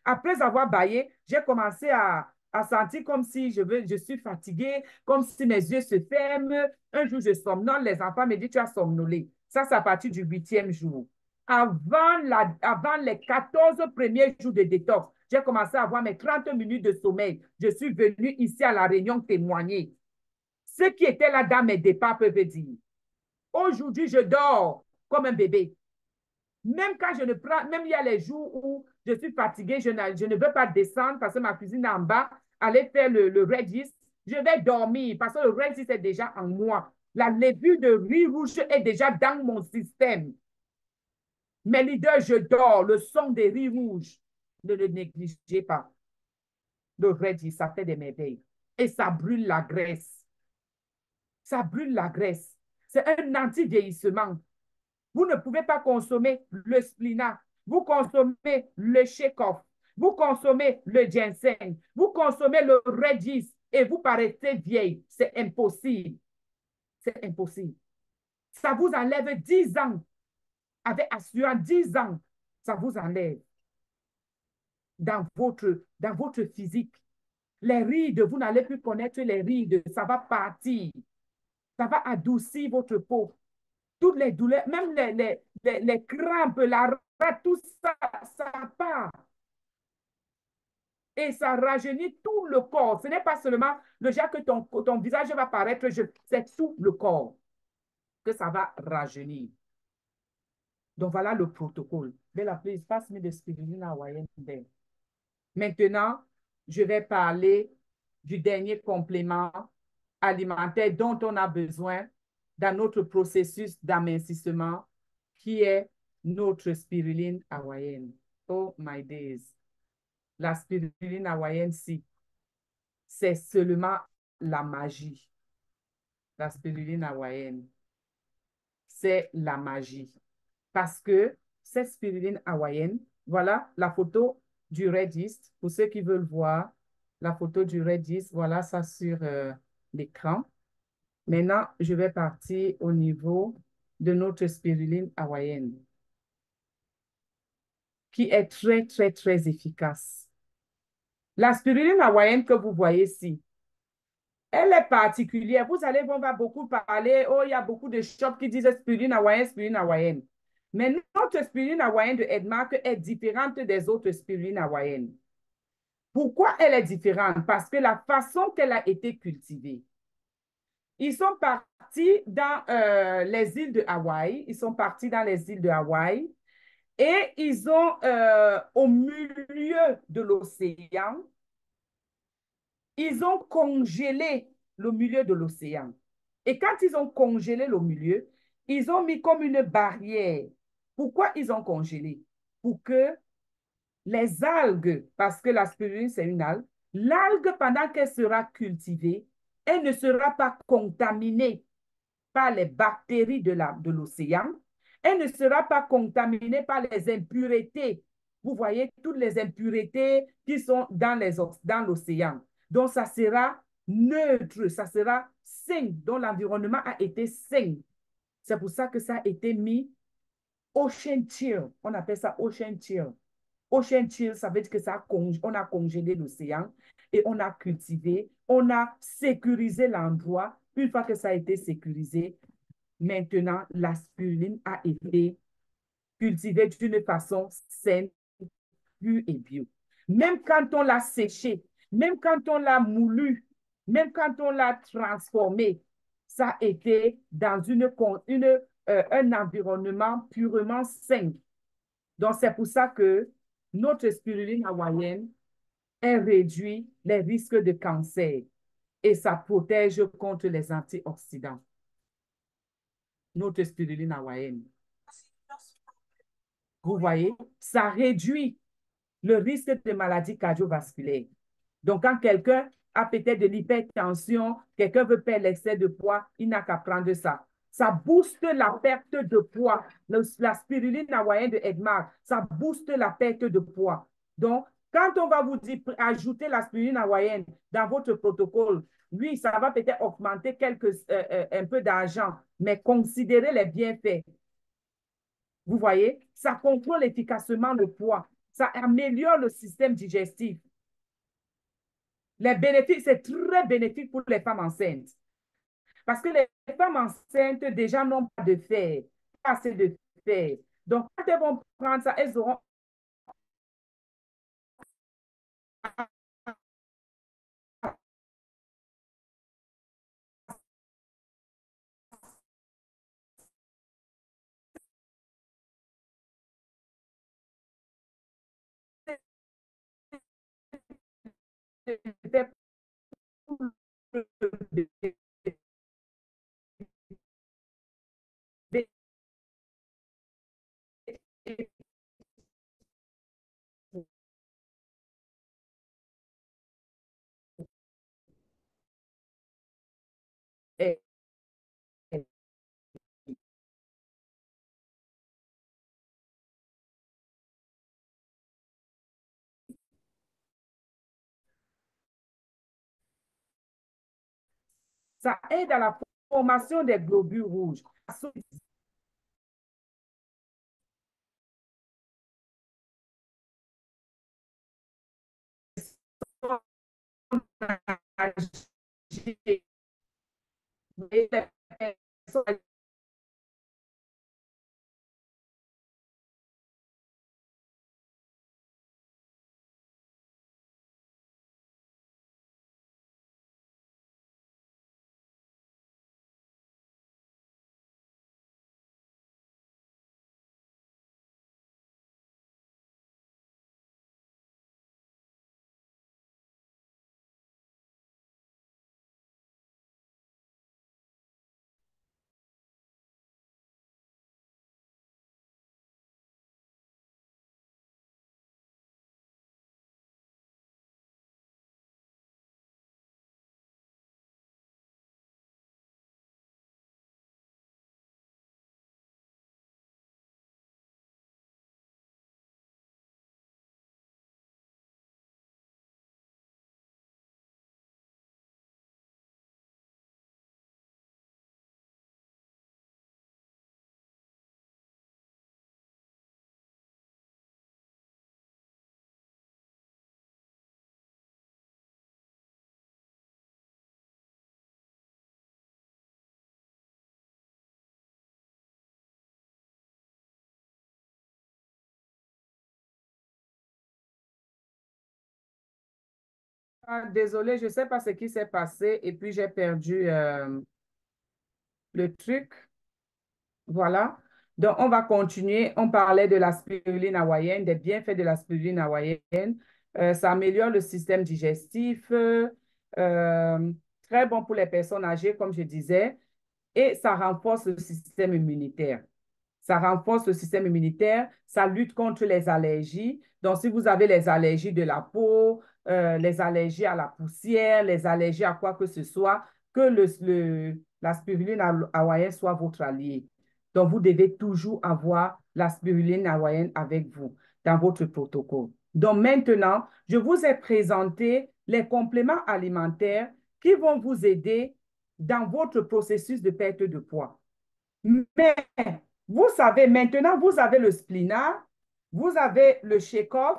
Après avoir bâillé, j'ai commencé à sentir comme si je suis fatiguée, comme si mes yeux se ferment. Un jour, je somnole, les enfants me disent, tu as somnolé. Ça, c'est à partir du 8e jour. Avant les 14 premiers jours de détox, j'ai commencé à avoir mes 30 minutes de sommeil. Je suis venue ici à La Réunion témoigner. Ceux qui étaient là dans mes départs peuvent dire. Aujourd'hui, je dors comme un bébé. Même quand je ne prends, même il y a les jours où je suis fatiguée, je ne veux pas descendre parce que ma cuisine est en bas, aller faire le Redis, je vais dormir parce que le Redis est déjà en moi. La levure de riz rouge est déjà dans mon système. Mes leaders, je dors, le son des riz rouges, ne le négligez pas. Le Redis, ça fait des merveilles. Et ça brûle la graisse. Ça brûle la graisse. C'est un anti-vieillissement. Vous ne pouvez pas consommer le splina. Vous consommez le shake-off. Vous consommez le ginseng. Vous consommez le Redis et vous paraissez vieille. C'est impossible. C'est impossible. Ça vous enlève 10 ans. Avec assurance, 10 ans, ça vous enlève dans votre physique. Les rides, vous n'allez plus connaître les rides. Ça va partir. Ça va adoucir votre peau. Toutes les douleurs, même les crampes, la rate, tout ça, ça part. Et ça rajeunit tout le corps. Ce n'est pas seulement le genre que ton visage va paraître, c'est tout le corps que ça va rajeunir. Donc voilà le protocole. Bella, please, pass me the spirulina hawaïenne there. Maintenant, je vais parler du dernier complément alimentaire dont on a besoin dans notre processus d'amincissement, qui est notre spiruline hawaïenne. Oh my days. La spiruline hawaïenne, si, c'est seulement la magie. La spiruline hawaïenne, c'est la magie. Parce que cette spiruline hawaïenne, voilà la photo du Redis. Pour ceux qui veulent voir la photo du Redis, voilà ça sur l'écran. Maintenant, je vais partir au niveau de notre spiruline hawaïenne, qui est très, très, très efficace. La spiruline hawaïenne que vous voyez ici, elle est particulière. Vous allez voir, on va beaucoup parler. Oh, il y a beaucoup de shops qui disent spiruline hawaïenne, spiruline hawaïenne. Mais notre spiruline hawaïenne de Edmark est différente des autres spirulines hawaïennes. Pourquoi elle est différente? Parce que la façon qu'elle a été cultivée. Ils sont partis dans les îles de Hawaï. Ils sont partis dans les îles de Hawaï et ils ont, au milieu de l'océan, ils ont congelé le milieu de l'océan. Et quand ils ont congelé le milieu, ils ont mis comme une barrière Pourquoi ils ont congelé? Pour que les algues, parce que la spiruline, c'est une algue, l'algue, pendant qu'elle sera cultivée, elle ne sera pas contaminée par les bactéries de l'océan. Elle ne sera pas contaminée par les impuretés. Vous voyez, toutes les impuretés qui sont dans l'océan. Donc, ça sera neutre, ça sera sain, dont l'environnement a été sain. C'est pour ça que ça a été mis ocean chill. On appelle ça ocean chill. Ocean chill, ça veut dire que on a congelé l'océan et on a cultivé, on a sécurisé l'endroit. Une fois que ça a été sécurisé, maintenant, la spiruline a été cultivée d'une façon saine, pure et bio. Même quand on l'a séché, même quand on l'a moulu, même quand on l'a transformé, ça a été dans un environnement purement sain. Donc, c'est pour ça que notre spiruline hawaïenne, elle réduit les risques de cancer et ça protège contre les antioxydants. Notre spiruline hawaïenne. Vous voyez, ça réduit le risque de maladies cardiovasculaires. Donc, quand quelqu'un a peut-être de l'hypertension, quelqu'un veut perdre l'excès de poids, il n'a qu'à prendre ça. Ça booste la perte de poids. La spiruline hawaïenne de Edmar, ça booste la perte de poids. Donc, quand on va vous dire ajouter la spiruline hawaïenne dans votre protocole, oui, ça va peut-être augmenter un peu d'argent, mais considérez les bienfaits. Vous voyez, ça contrôle efficacement le poids. Ça améliore le système digestif. Les bénéfices, c'est très bénéfique pour les femmes enceintes. Parce que les femmes enceintes, déjà, n'ont pas de fer, pas assez de fer. Donc, quand elles vont prendre ça, elles auront ça aide à la formation des globules rouges. Désolée, je ne sais pas ce qui s'est passé et puis j'ai perdu le truc. Voilà. Donc, on va continuer. On parlait de la spiruline hawaïenne, des bienfaits de la spiruline hawaïenne. Ça améliore le système digestif, très bon pour les personnes âgées, comme je disais, et ça renforce le système immunitaire. Ça renforce le système immunitaire, ça lutte contre les allergies. Donc, si vous avez les allergies de la peau, les allergies à la poussière, les allergies à quoi que ce soit, que la spiruline hawaïenne soit votre allié. Donc, vous devez toujours avoir la spiruline hawaïenne avec vous dans votre protocole. Donc, maintenant, je vous ai présenté les compléments alimentaires qui vont vous aider dans votre processus de perte de poids. Mais, vous savez, maintenant, vous avez le Splina, vous avez le Shake-Off,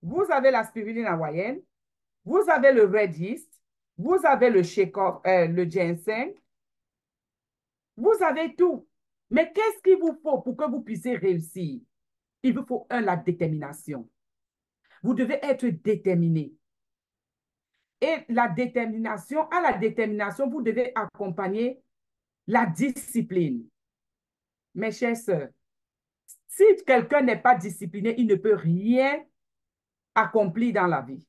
vous avez la spiruline hawaïenne, vous avez le Red Yeast, vous avez le Shake-Off, le ginseng, vous avez tout. Mais qu'est-ce qu'il vous faut pour que vous puissiez réussir? Il vous faut, la détermination. Vous devez être déterminé. Et la détermination, à la détermination, vous devez accompagner la discipline. Mes chères sœurs, si quelqu'un n'est pas discipliné, il ne peut rien accomplir dans la vie.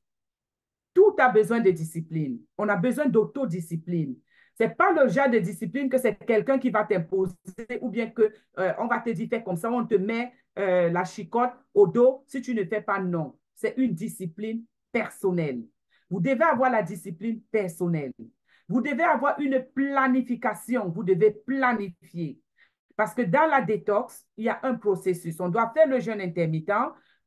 Tout a besoin de discipline. On a besoin d'autodiscipline. Ce n'est pas le genre de discipline que c'est quelqu'un qui va t'imposer ou bien que on va te dire fais comme ça, on te met la chicotte au dos si tu ne fais pas non. C'est une discipline personnelle. Vous devez avoir la discipline personnelle. Vous devez avoir une planification. Vous devez planifier. Parce que dans la détox, il y a un processus. On doit faire le jeûne intermittent.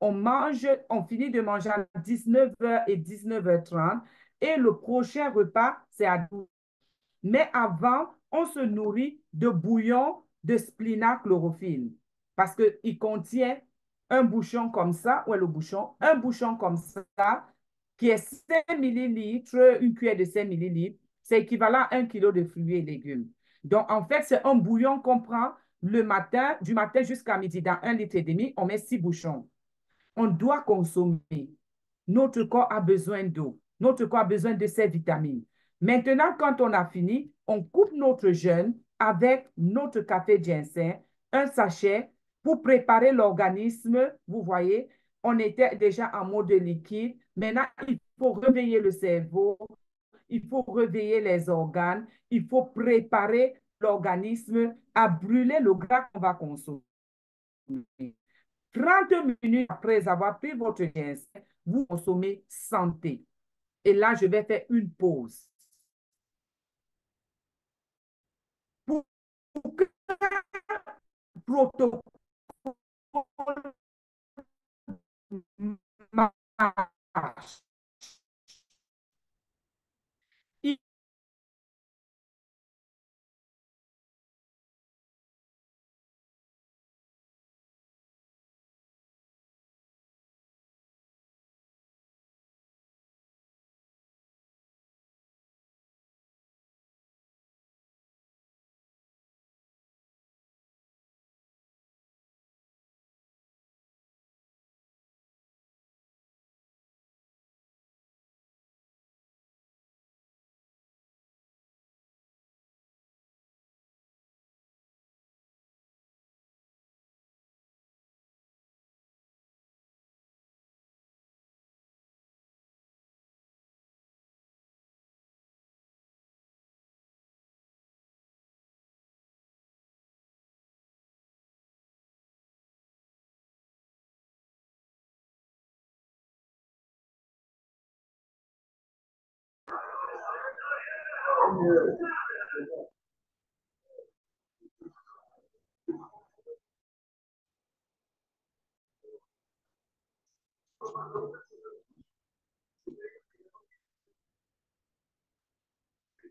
On mange, on finit de manger à 19h et 19h30 et le prochain repas, c'est à 12h. Mais avant, on se nourrit de bouillon de splina chlorophylle parce qu'il contient un bouchon comme ça, où est le bouchon? Un bouchon comme ça qui est 5 millilitres, une cuillère de 5 millilitres, c'est équivalent à 1 kilo de fruits et légumes. Donc, en fait, c'est un bouillon qu'on prend le matin, du matin jusqu'à midi. Dans 1,5 litre, on met 6 bouchons. On doit consommer. Notre corps a besoin d'eau. Notre corps a besoin de ces vitamines. Maintenant, quand on a fini, on coupe notre jeûne avec notre café ginseng, un sachet pour préparer l'organisme. Vous voyez, on était déjà en mode liquide. Maintenant, il faut réveiller le cerveau, il faut réveiller les organes, il faut préparer l'organisme à brûler le gras qu'on va consommer. 30 minutes après avoir pris votre ginseng, vous consommez santé. Et là, je vais faire une pause. Pour que le protocole marche,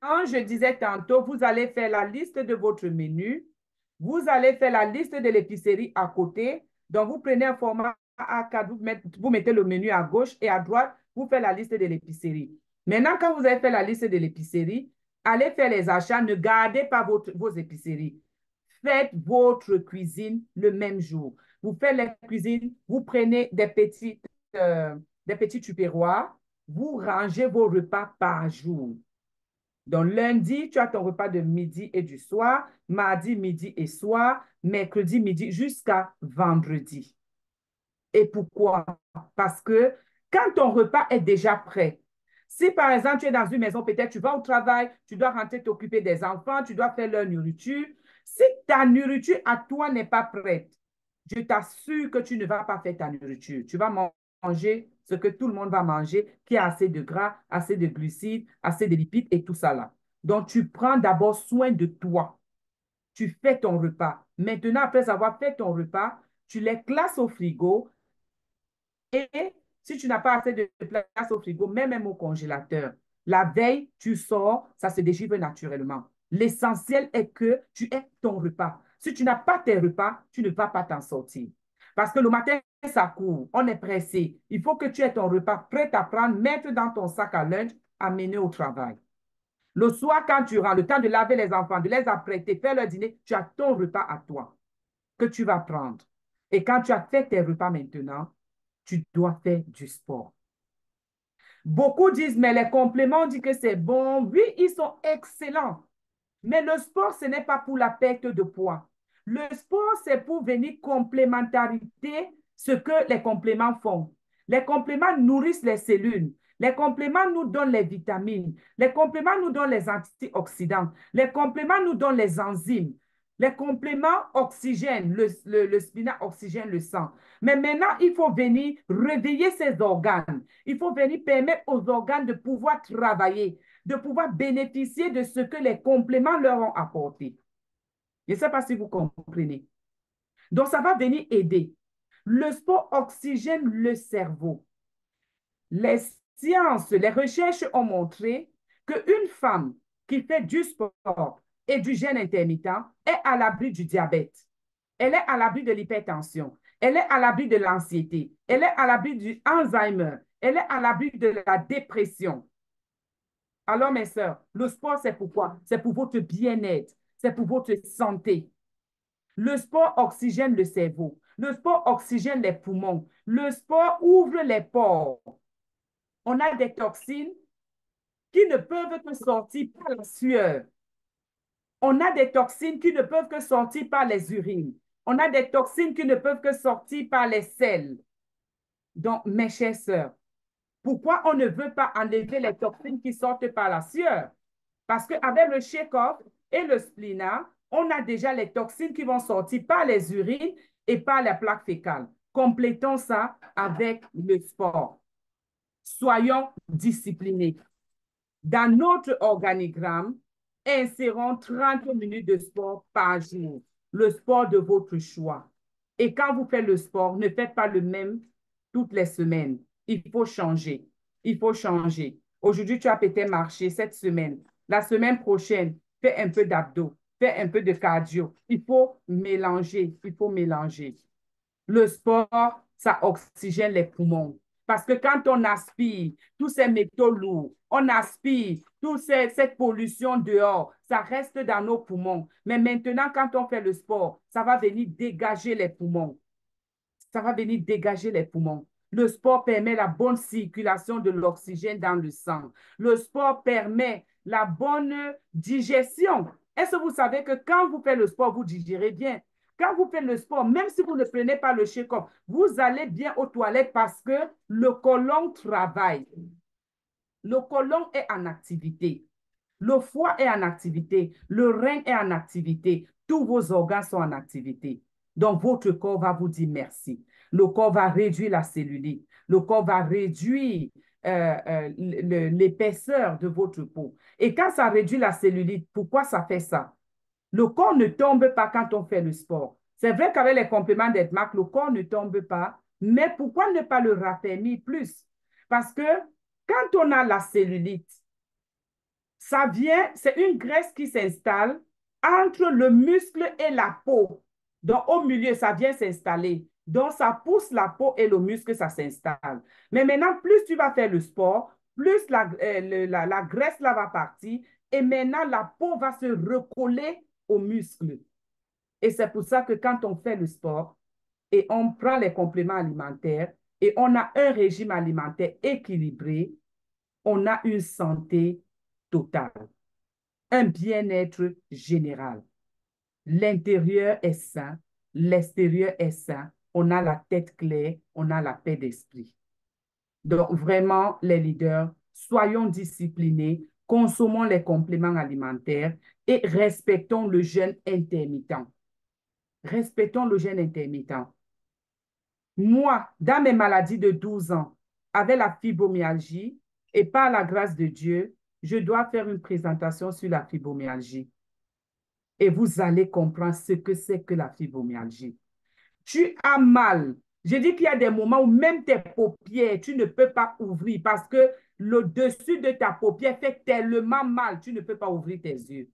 quand je disais tantôt, vous allez faire la liste de votre menu. Vous allez faire la liste de l'épicerie à côté. Donc, vous prenez un format A4, vous mettez le menu à gauche et à droite, vous faites la liste de l'épicerie. Maintenant, quand vous avez fait la liste de l'épicerie, allez faire les achats. Ne gardez pas vos épiceries. Faites votre cuisine le même jour. Vous faites la cuisine, vous prenez des petits tupperwares, vous rangez vos repas par jour. Donc, lundi, tu as ton repas de midi et du soir, mardi, midi et soir, mercredi, midi, jusqu'à vendredi. Et pourquoi? Parce que quand ton repas est déjà prêt, si par exemple tu es dans une maison, peut-être tu vas au travail, tu dois rentrer t'occuper des enfants, tu dois faire leur nourriture, Si ta nourriture à toi n'est pas prête, je t'assure que tu ne vas pas faire ta nourriture. Tu vas manger ce que tout le monde va manger, qui a assez de gras, assez de glucides, assez de lipides et tout ça là. Donc, tu prends d'abord soin de toi. Tu fais ton repas. Maintenant, après avoir fait ton repas, tu les classes au frigo et si tu n'as pas assez de place au frigo, mets même au congélateur. La veille, tu sors, ça se dégivre naturellement. L'essentiel est que tu aies ton repas. Si tu n'as pas tes repas, tu ne vas pas t'en sortir. Parce que le matin, ça court, on est pressé. Il faut que tu aies ton repas prêt à prendre, mettre dans ton sac à lunch, amener au travail. Le soir, quand tu rentres, le temps de laver les enfants, de les apprêter, faire leur dîner, tu as ton repas à toi que tu vas prendre. Et quand tu as fait tes repas maintenant, tu dois faire du sport. Beaucoup disent, mais les compléments, on dit que c'est bon. Oui, ils sont excellents. Mais le sport, ce n'est pas pour la perte de poids. Le sport, c'est pour venir complémentarité ce que les compléments font. Les compléments nourrissent les cellules. Les compléments nous donnent les vitamines. Les compléments nous donnent les antioxydants. Les compléments nous donnent les enzymes. Les compléments oxygènent, le spinat oxygène le sang. Mais maintenant, il faut venir réveiller ces organes. Il faut venir permettre aux organes de pouvoir travailler, de pouvoir bénéficier de ce que les compléments leur ont apporté. Je ne sais pas si vous comprenez. Donc, ça va venir aider. Le sport oxygène le cerveau. Les sciences, les recherches ont montré qu'une femme qui fait du sport et du jeûne intermittent est à l'abri du diabète. Elle est à l'abri de l'hypertension. Elle est à l'abri de l'anxiété. Elle est à l'abri du Alzheimer. Elle est à l'abri de la dépression. Alors, mes sœurs, le sport, c'est pourquoi? C'est pour votre bien-être. C'est pour votre santé. Le sport oxygène le cerveau. Le sport oxygène les poumons. Le sport ouvre les pores. On a des toxines qui ne peuvent que sortir par la sueur. On a des toxines qui ne peuvent que sortir par les urines. On a des toxines qui ne peuvent que sortir par les selles. Donc, mes chères sœurs, pourquoi on ne veut pas enlever les toxines qui sortent par la sueur? Parce qu'avec le shake-off et le spléna, on a déjà les toxines qui vont sortir par les urines et par la plaque fécale. Complétons ça avec le sport. Soyons disciplinés. Dans notre organigramme, insérons 30 minutes de sport par jour. Le sport de votre choix. Et quand vous faites le sport, ne faites pas le même toutes les semaines. Il faut changer. Il faut changer. Aujourd'hui, tu as peut-être marché cette semaine. La semaine prochaine, fais un peu d'abdos, fais un peu de cardio. Il faut mélanger. Il faut mélanger. Le sport, ça oxygène les poumons. Parce que quand on aspire tous ces métaux lourds, on aspire toute cette pollution dehors, ça reste dans nos poumons. Mais maintenant, quand on fait le sport, ça va venir dégager les poumons. Ça va venir dégager les poumons. Le sport permet la bonne circulation de l'oxygène dans le sang. Le sport permet la bonne digestion. Est-ce que vous savez que quand vous faites le sport, vous digérez bien? Quand vous faites le sport, même si vous ne prenez pas le shake-off, vous allez bien aux toilettes parce que le côlon travaille. Le côlon est en activité. Le foie est en activité. Le rein est en activité. Tous vos organes sont en activité. Donc, votre corps va vous dire merci. Le corps va réduire la cellulite. Le corps va réduire l'épaisseur de votre peau. Et quand ça réduit la cellulite, pourquoi ça fait ça? Le corps ne tombe pas quand on fait le sport. C'est vrai qu'avec les compléments d'Edmark, le corps ne tombe pas, mais pourquoi ne pas le raffermir plus? Parce que quand on a la cellulite, ça vient, c'est une graisse qui s'installe entre le muscle et la peau. Donc, au milieu, ça vient s'installer. Donc, ça pousse la peau et le muscle, ça s'installe. Mais maintenant, plus tu vas faire le sport, plus la graisse là va partir et maintenant, la peau va se recoller aux muscles. Et c'est pour ça que quand on fait le sport et on prend les compléments alimentaires et on a un régime alimentaire équilibré, on a une santé totale, un bien-être général. L'intérieur est sain, l'extérieur est sain, on a la tête claire, on a la paix d'esprit. Donc, vraiment, les leaders, soyons disciplinés, consommons les compléments alimentaires et respectons le jeûne intermittent. Respectons le jeûne intermittent. Moi, dans mes maladies de 12 ans, avec la fibromyalgie, et par la grâce de Dieu, je dois faire une présentation sur la fibromyalgie. Et vous allez comprendre ce que c'est que la fibromyalgie. Tu as mal. Je dis qu'il y a des moments où même tes paupières, tu ne peux pas ouvrir parce que le dessus de ta paupière fait tellement mal, tu ne peux pas ouvrir tes yeux.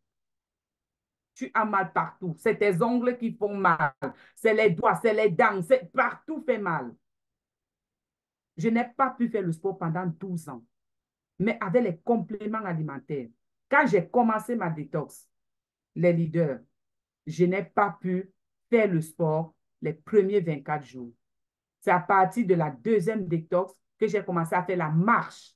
Tu as mal partout. C'est tes ongles qui font mal. C'est les doigts, c'est les dents. Partout fait mal. Je n'ai pas pu faire le sport pendant 12 ans. Mais avec les compléments alimentaires, quand j'ai commencé ma détox, les leaders, je n'ai pas pu faire le sport les premiers 24 jours. C'est à partir de la deuxième détox que j'ai commencé à faire la marche.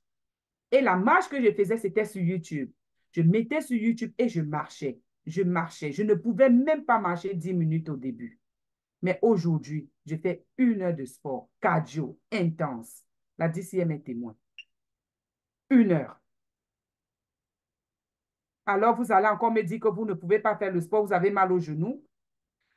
Et la marche que je faisais, c'était sur YouTube. Je mettais sur YouTube et je marchais. Je marchais. Je ne pouvais même pas marcher 10 minutes au début. Mais aujourd'hui, je fais 1 heure de sport, cardio, intense. La DCM est témoin. 1 heure. Alors, vous allez encore me dire que vous ne pouvez pas faire le sport, vous avez mal au genou.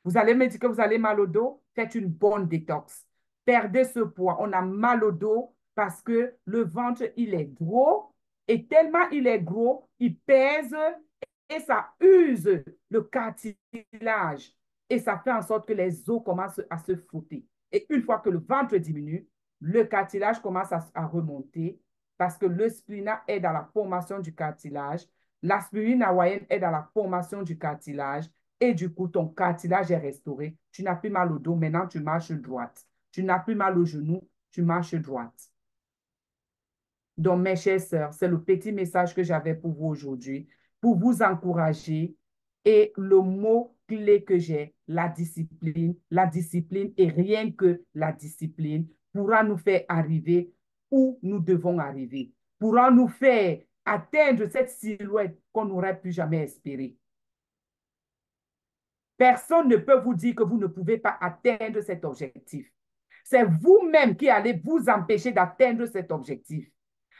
Vous allez me dire que vous avez mal au dos. Faites une bonne détox. Perdez ce poids. On a mal au dos parce que le ventre, il est gros. Et tellement il est gros, il pèse et ça use le cartilage. Et ça fait en sorte que les os commencent à se frotter. Et une fois que le ventre diminue, le cartilage commence à remonter parce que le spléna est dans la formation du cartilage. L'aspirine hawaïenne est dans la formation du cartilage. Et du coup, ton cartilage est restauré. Tu n'as plus mal au dos. Maintenant, tu marches droite. Tu n'as plus mal au genou. Tu marches droite. Donc, mes chères sœurs, c'est le petit message que j'avais pour vous aujourd'hui, pour vous encourager. Et le mot clé que j'ai, la discipline et rien que la discipline pourra nous faire arriver où nous devons arriver, pourra nous faire atteindre cette silhouette qu'on n'aurait plus jamais espérée. Personne ne peut vous dire que vous ne pouvez pas atteindre cet objectif. C'est vous-même qui allez vous empêcher d'atteindre cet objectif.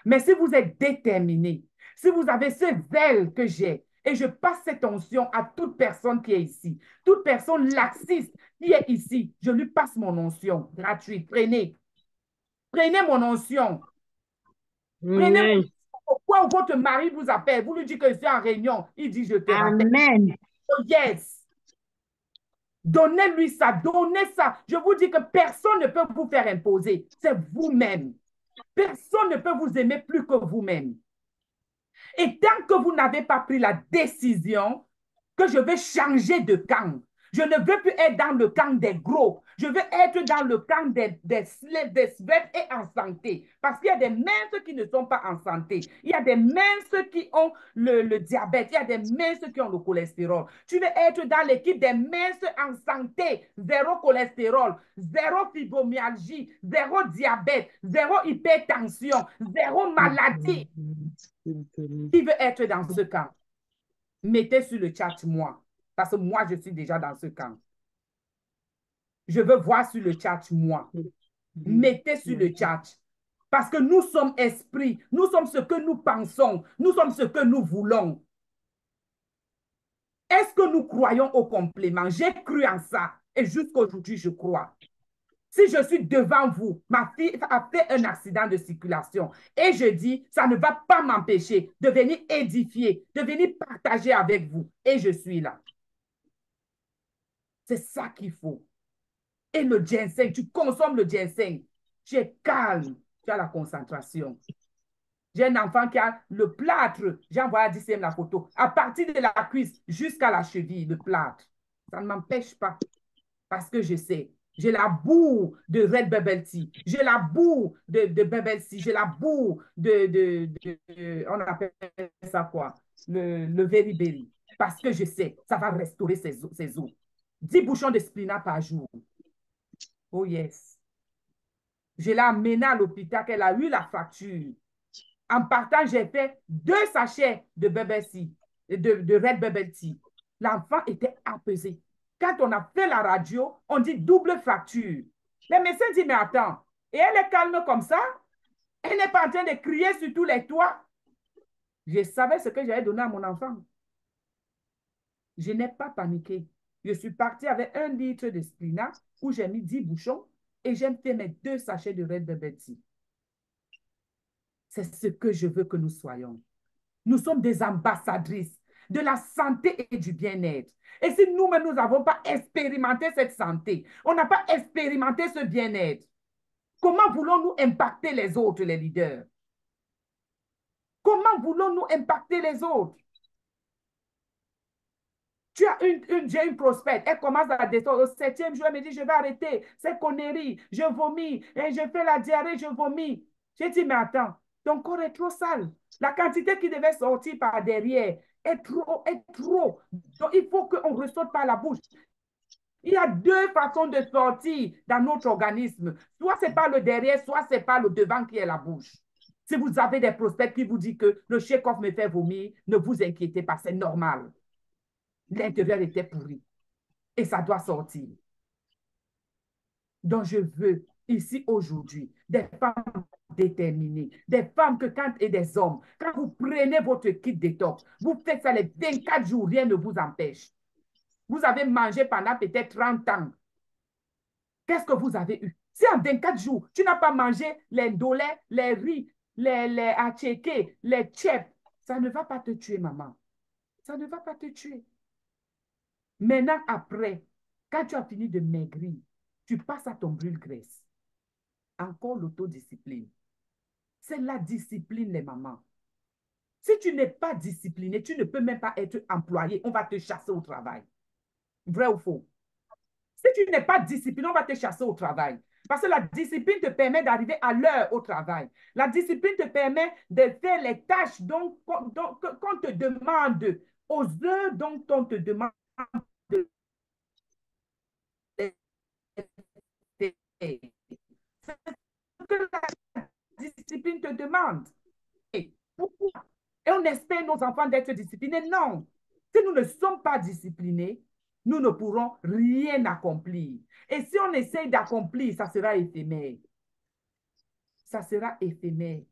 Mais si vous êtes déterminé, si vous avez ce zèle que j'ai, et je passe cette onction à toute personne qui est ici, toute personne laxiste qui est ici, je lui passe mon onction gratuite. Prenez. Prenez mon onction. Prenez mon onction. Pourquoi votre mari vous appelle? Vous lui dites que je suis en réunion. Il dit je te rappelle. Amen. Oh yes. Donnez-lui ça, donnez ça. Je vous dis que personne ne peut vous faire imposer. C'est vous-même. Personne ne peut vous aimer plus que vous-même. Et tant que vous n'avez pas pris la décision que je vais changer de camp, je ne veux plus être dans le camp des gros. Je veux être dans le camp des svettes et en santé. Parce qu'il y a des minces qui ne sont pas en santé. Il y a des minces qui ont le diabète. Il y a des minces qui ont le cholestérol. Tu veux être dans l'équipe des minces en santé. Zéro cholestérol, zéro fibromyalgie, zéro diabète, zéro hypertension, zéro maladie. Qui veut être dans ce camp? Mettez sur le chat moi. Parce que moi, je suis déjà dans ce camp. Je veux voir sur le chat moi. Mettez sur le chat. Parce que nous sommes esprits. Nous sommes ce que nous pensons. Nous sommes ce que nous voulons. Est-ce que nous croyons au complément? J'ai cru en ça. Et jusqu'à aujourd'hui, je crois. Si je suis devant vous, ma fille a fait un accident de circulation et je dis, ça ne va pas m'empêcher de venir édifier, de venir partager avec vous. Et je suis là. C'est ça qu'il faut. Et le ginseng, tu consommes le ginseng. Tu es calme, tu as la concentration. J'ai un enfant qui a le plâtre. J'ai envoyé à DCM la photo. À partir de la cuisse jusqu'à la cheville, le plâtre. Ça ne m'empêche pas parce que je sais. J'ai la boue de Red Bubble Tea. J'ai la boue de Bubble Tea. J'ai la boue on appelle ça quoi? Le Very Berry. Parce que je sais, ça va restaurer ses os. 10 bouchons de spina par jour. Oh yes. Je l'ai amenée à l'hôpital, qu'elle a eu la fracture. En partant, j'ai fait 2 sachets de Bubble Tea, de Red Bubble Tea. L'enfant était apaisé. Quand on a fait la radio, on dit double fracture. Le médecin dit, mais attends, et elle est calme comme ça? Elle n'est pas en train de crier sur tous les toits? Je savais ce que j'allais donner à mon enfant. Je n'ai pas paniqué. Je suis partie avec 1 litre de spinach où j'ai mis 10 bouchons et j'ai fait mes 2 sachets de Red Velvet Tea. C'est ce que je veux que nous soyons. Nous sommes des ambassadrices de la santé et du bien-être. Et si nous-mêmes, nous n'avons pas expérimenté cette santé, on n'a pas expérimenté ce bien-être, comment voulons-nous impacter les autres, les leaders? Comment voulons-nous impacter les autres? Tu as j'ai une prospecte, elle commence à descendre. Au 7e jour, elle me dit, je vais arrêter ces conneries, je vomis, et je fais la diarrhée, je vomis. J'ai dit, mais attends, ton corps est trop sale. La quantité qui devait sortir par derrière est trop, est trop. Donc, il faut qu'on ressorte par la bouche. Il y a 2 façons de sortir dans notre organisme. Soit c'est par le derrière, soit c'est par le devant qui est la bouche. Si vous avez des prospects qui vous disent que le shake-off me fait vomir, ne vous inquiétez pas, c'est normal. L'intérieur était pourri et ça doit sortir. Donc, je veux ici aujourd'hui des femmes déterminées, des femmes et des hommes, quand vous prenez votre kit détox, vous faites ça les 24 jours, rien ne vous empêche. Vous avez mangé pendant peut-être 30 ans. Qu'est-ce que vous avez eu? Si en 24 jours, tu n'as pas mangé les ndolés, les riz, les attiékés, les tchèps, ça ne va pas te tuer, maman. Ça ne va pas te tuer. Maintenant, après, quand tu as fini de maigrir, tu passes à ton brûle-graisse. Encore l'autodiscipline. C'est la discipline, les mamans. Si tu n'es pas discipliné, tu ne peux même pas être employé. On va te chasser au travail. Vrai ou faux? Si tu n'es pas discipliné, on va te chasser au travail. Parce que la discipline te permet d'arriver à l'heure au travail. La discipline te permet de faire les tâches qu'on te demande, aux heures dont on te demande de les faire. C'est ce que la discipline te demande. Et pourquoi? Et on espère nos enfants d'être disciplinés. Non. Si nous ne sommes pas disciplinés, nous ne pourrons rien accomplir. Et si on essaye d'accomplir, ça sera éphémère. Ça sera éphémère.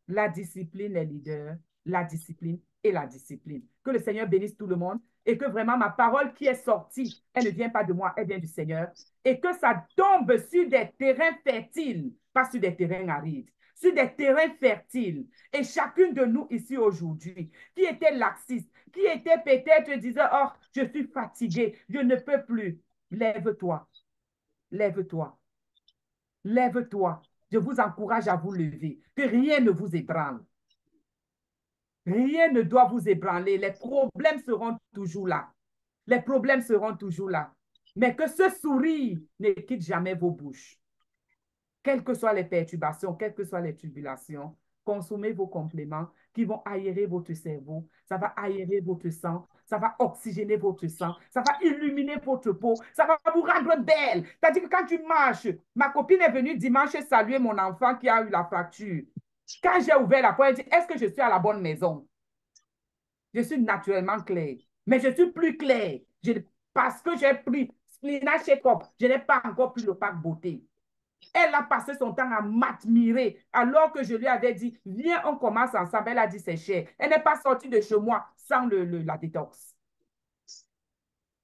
La discipline, les leaders, la discipline et la discipline. Que le Seigneur bénisse tout le monde et que vraiment ma parole qui est sortie, elle ne vient pas de moi, elle vient du Seigneur. Et que ça tombe sur des terrains fertiles, pas sur des terrains arides, sur des terrains fertiles. Et chacune de nous ici aujourd'hui, qui était laxiste, qui était peut-être disant, oh, je suis fatigué, je ne peux plus. Lève-toi, lève-toi, lève-toi. Je vous encourage à vous lever, que rien ne vous ébranle. Rien ne doit vous ébranler. Les problèmes seront toujours là. Les problèmes seront toujours là. Mais que ce sourire ne quitte jamais vos bouches. Quelles que soient les perturbations, quelles que soient les tribulations, consommez vos compléments qui vont aérer votre cerveau, ça va aérer votre sang, ça va oxygéner votre sang, ça va illuminer votre peau, ça va vous rendre belle. C'est-à-dire que quand tu marches, ma copine est venue dimanche saluer mon enfant qui a eu la fracture. Quand j'ai ouvert la porte, elle dit, est-ce que je suis à la bonne maison? Je suis naturellement claire, mais je suis plus claire parce que j'ai pris Splina Shekop, je n'ai pas encore pris le pack beauté. Elle a passé son temps à m'admirer alors que je lui avais dit, viens, on commence ensemble. Elle a dit, c'est cher. Elle n'est pas sortie de chez moi sans la détox.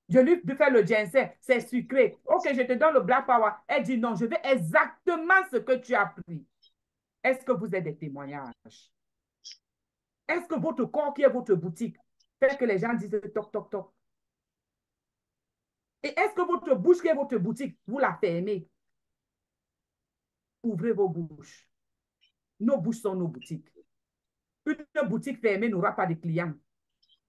Je lui fais le ginseng, c'est sucré. Ok, je te donne le Black Power. Elle dit, non, je veux exactement ce que tu as pris. Est-ce que vous êtes des témoignages? Est-ce que votre corps qui est votre boutique fait que les gens disent toc, toc, toc? Et est-ce que votre bouche qui est votre boutique, vous la fermez? Ouvrez vos bouches. Nos bouches sont nos boutiques. Une boutique fermée n'aura pas de clients.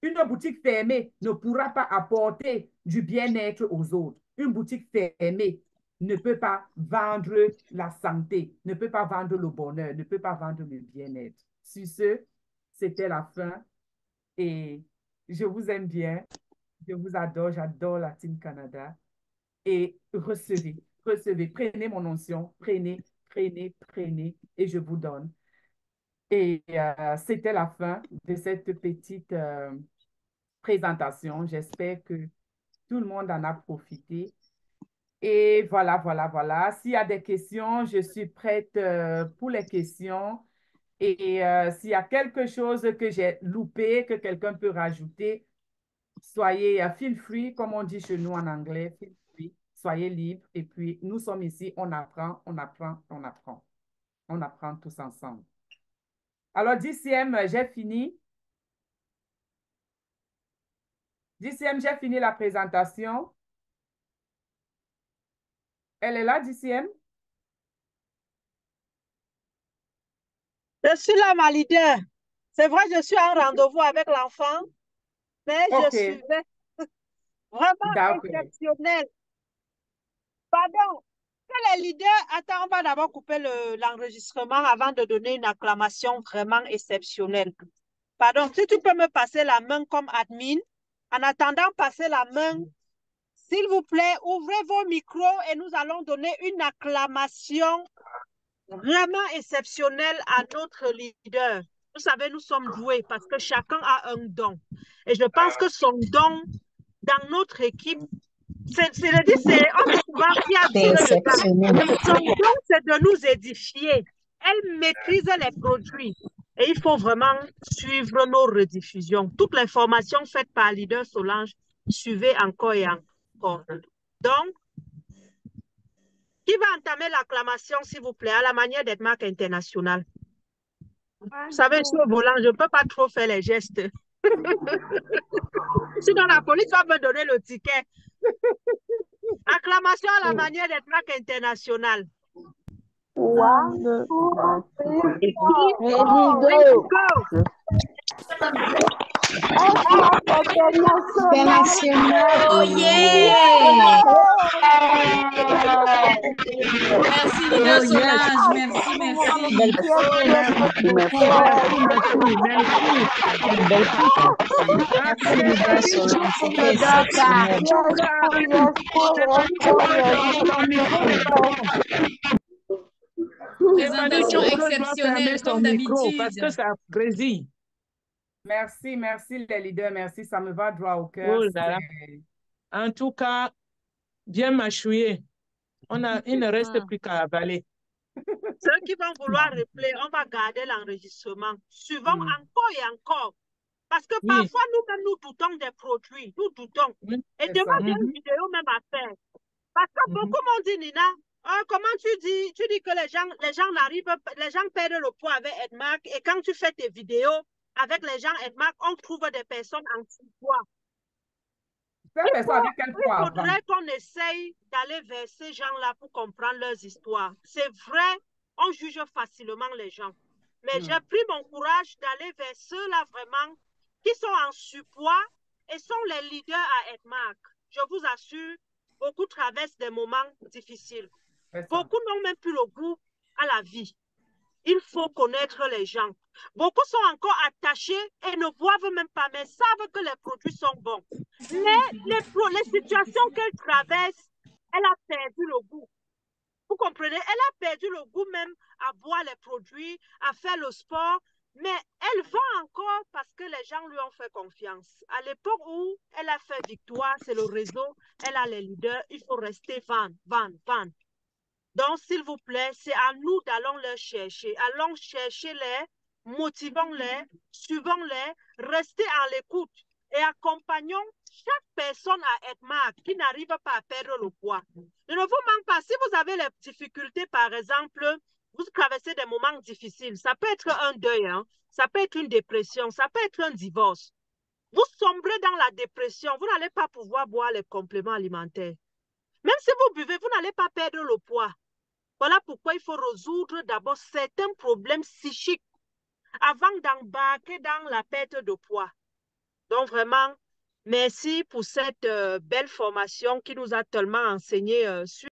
Une boutique fermée ne pourra pas apporter du bien-être aux autres. Une boutique fermée ne peut pas vendre la santé, ne peut pas vendre le bonheur, ne peut pas vendre le bien-être. Sur ce, c'était la fin et je vous aime bien. Je vous adore, j'adore la Team Canada. Et recevez, recevez, prenez mon onction, prenez, prenez, prenez, et je vous donne. Et c'était la fin de cette petite présentation. J'espère que tout le monde en a profité. Et voilà, voilà, voilà. S'il y a des questions, je suis prête pour les questions. Et s'il y a quelque chose que j'ai loupé, que quelqu'un peut rajouter, soyez feel free, comme on dit chez nous en anglais, feel free, soyez libre. Et puis, nous sommes ici, on apprend, on apprend, on apprend. On apprend tous ensemble. Alors, 10e, j'ai fini. 10e, j'ai fini la présentation. Elle est là, 10e? Je suis là, ma leader. C'est vrai, je suis en rendez-vous avec l'enfant, mais je OK, suivais vraiment d'accord. exceptionnel. Pardon. Que les leaders, attends, on va d'abord couper l'enregistrement avant de donner une acclamation vraiment exceptionnelle. Pardon, si tu peux me passer la main comme admin. En attendant, passer la main, s'il vous plaît, ouvrez vos micros et nous allons donner une acclamation vraiment exceptionnelle à notre leader. Vous savez, nous sommes doués parce que chacun a un don. Et je pense que son don dans notre équipe, on est souvent fiers de ce gars. Son don, c'est de nous édifier. Elle maîtrise les produits. Et il faut vraiment suivre nos rediffusions. Toutes les formations faites par Leader Solange, suivez encore et encore. Donc, qui va entamer l'acclamation, s'il vous plaît, à la manière d'être marque internationale? Vous savez, je suis au volant, je ne peux pas trop faire les gestes. Sinon, la police va me donner le ticket. Acclamation à la manière d'être marque internationale. One, Let's go. go. International. Oh yeah! Merci Leader Solange, merci, merci. Présentation exceptionnelle comme d'habitude. Parce que ça grésille. Merci, merci les leaders, merci, ça me va droit au cœur. Oh là là. En tout cas, bien mâchouillé. Il ne reste plus qu'à avaler. Ceux qui vont vouloir replay, on va garder l'enregistrement. Suivons encore et encore. Parce que parfois, nous-mêmes, nous doutons des produits. Nous doutons. Et demandez une vidéo même à faire. Parce que beaucoup m'ont dit, Nina, comment tu dis que les gens perdent le poids avec Edmark et quand tu fais tes vidéos avec les gens Edmark, on trouve des personnes en sous-poids. Il faudrait qu'on essaye d'aller vers ces gens-là pour comprendre leurs histoires. C'est vrai, on juge facilement les gens. Mais j'ai pris mon courage d'aller vers ceux-là vraiment qui sont en surpoids et sont les leaders à Edmark. Je vous assure, beaucoup traversent des moments difficiles. Beaucoup n'ont même plus le goût à la vie. Il faut connaître les gens. Beaucoup sont encore attachés et ne boivent même pas, mais savent que les produits sont bons. Mais les situations qu'elle traverse, elle a perdu le goût. Vous comprenez? Elle a perdu le goût même à boire les produits, à faire le sport, mais elle vend encore parce que les gens lui ont fait confiance. À l'époque où elle a fait victoire, c'est le réseau, elle a les leaders, il faut rester vendre. Donc, s'il vous plaît, c'est à nous d'aller les chercher. Allons chercher-les, motivons-les, suivons-les, restez à l'écoute et accompagnons chaque personne à Edmark qui n'arrive pas à perdre le poids. Ne vous manque pas. Si vous avez les difficultés, par exemple, vous traversez des moments difficiles. Ça peut être un deuil, ça peut être une dépression, ça peut être un divorce. Vous sombrez dans la dépression, vous n'allez pas pouvoir boire les compléments alimentaires. Même si vous buvez, vous n'allez pas perdre le poids. Voilà pourquoi il faut résoudre d'abord certains problèmes psychiques avant d'embarquer dans la perte de poids. Donc vraiment, merci pour cette belle formation qui nous a tellement enseigné sur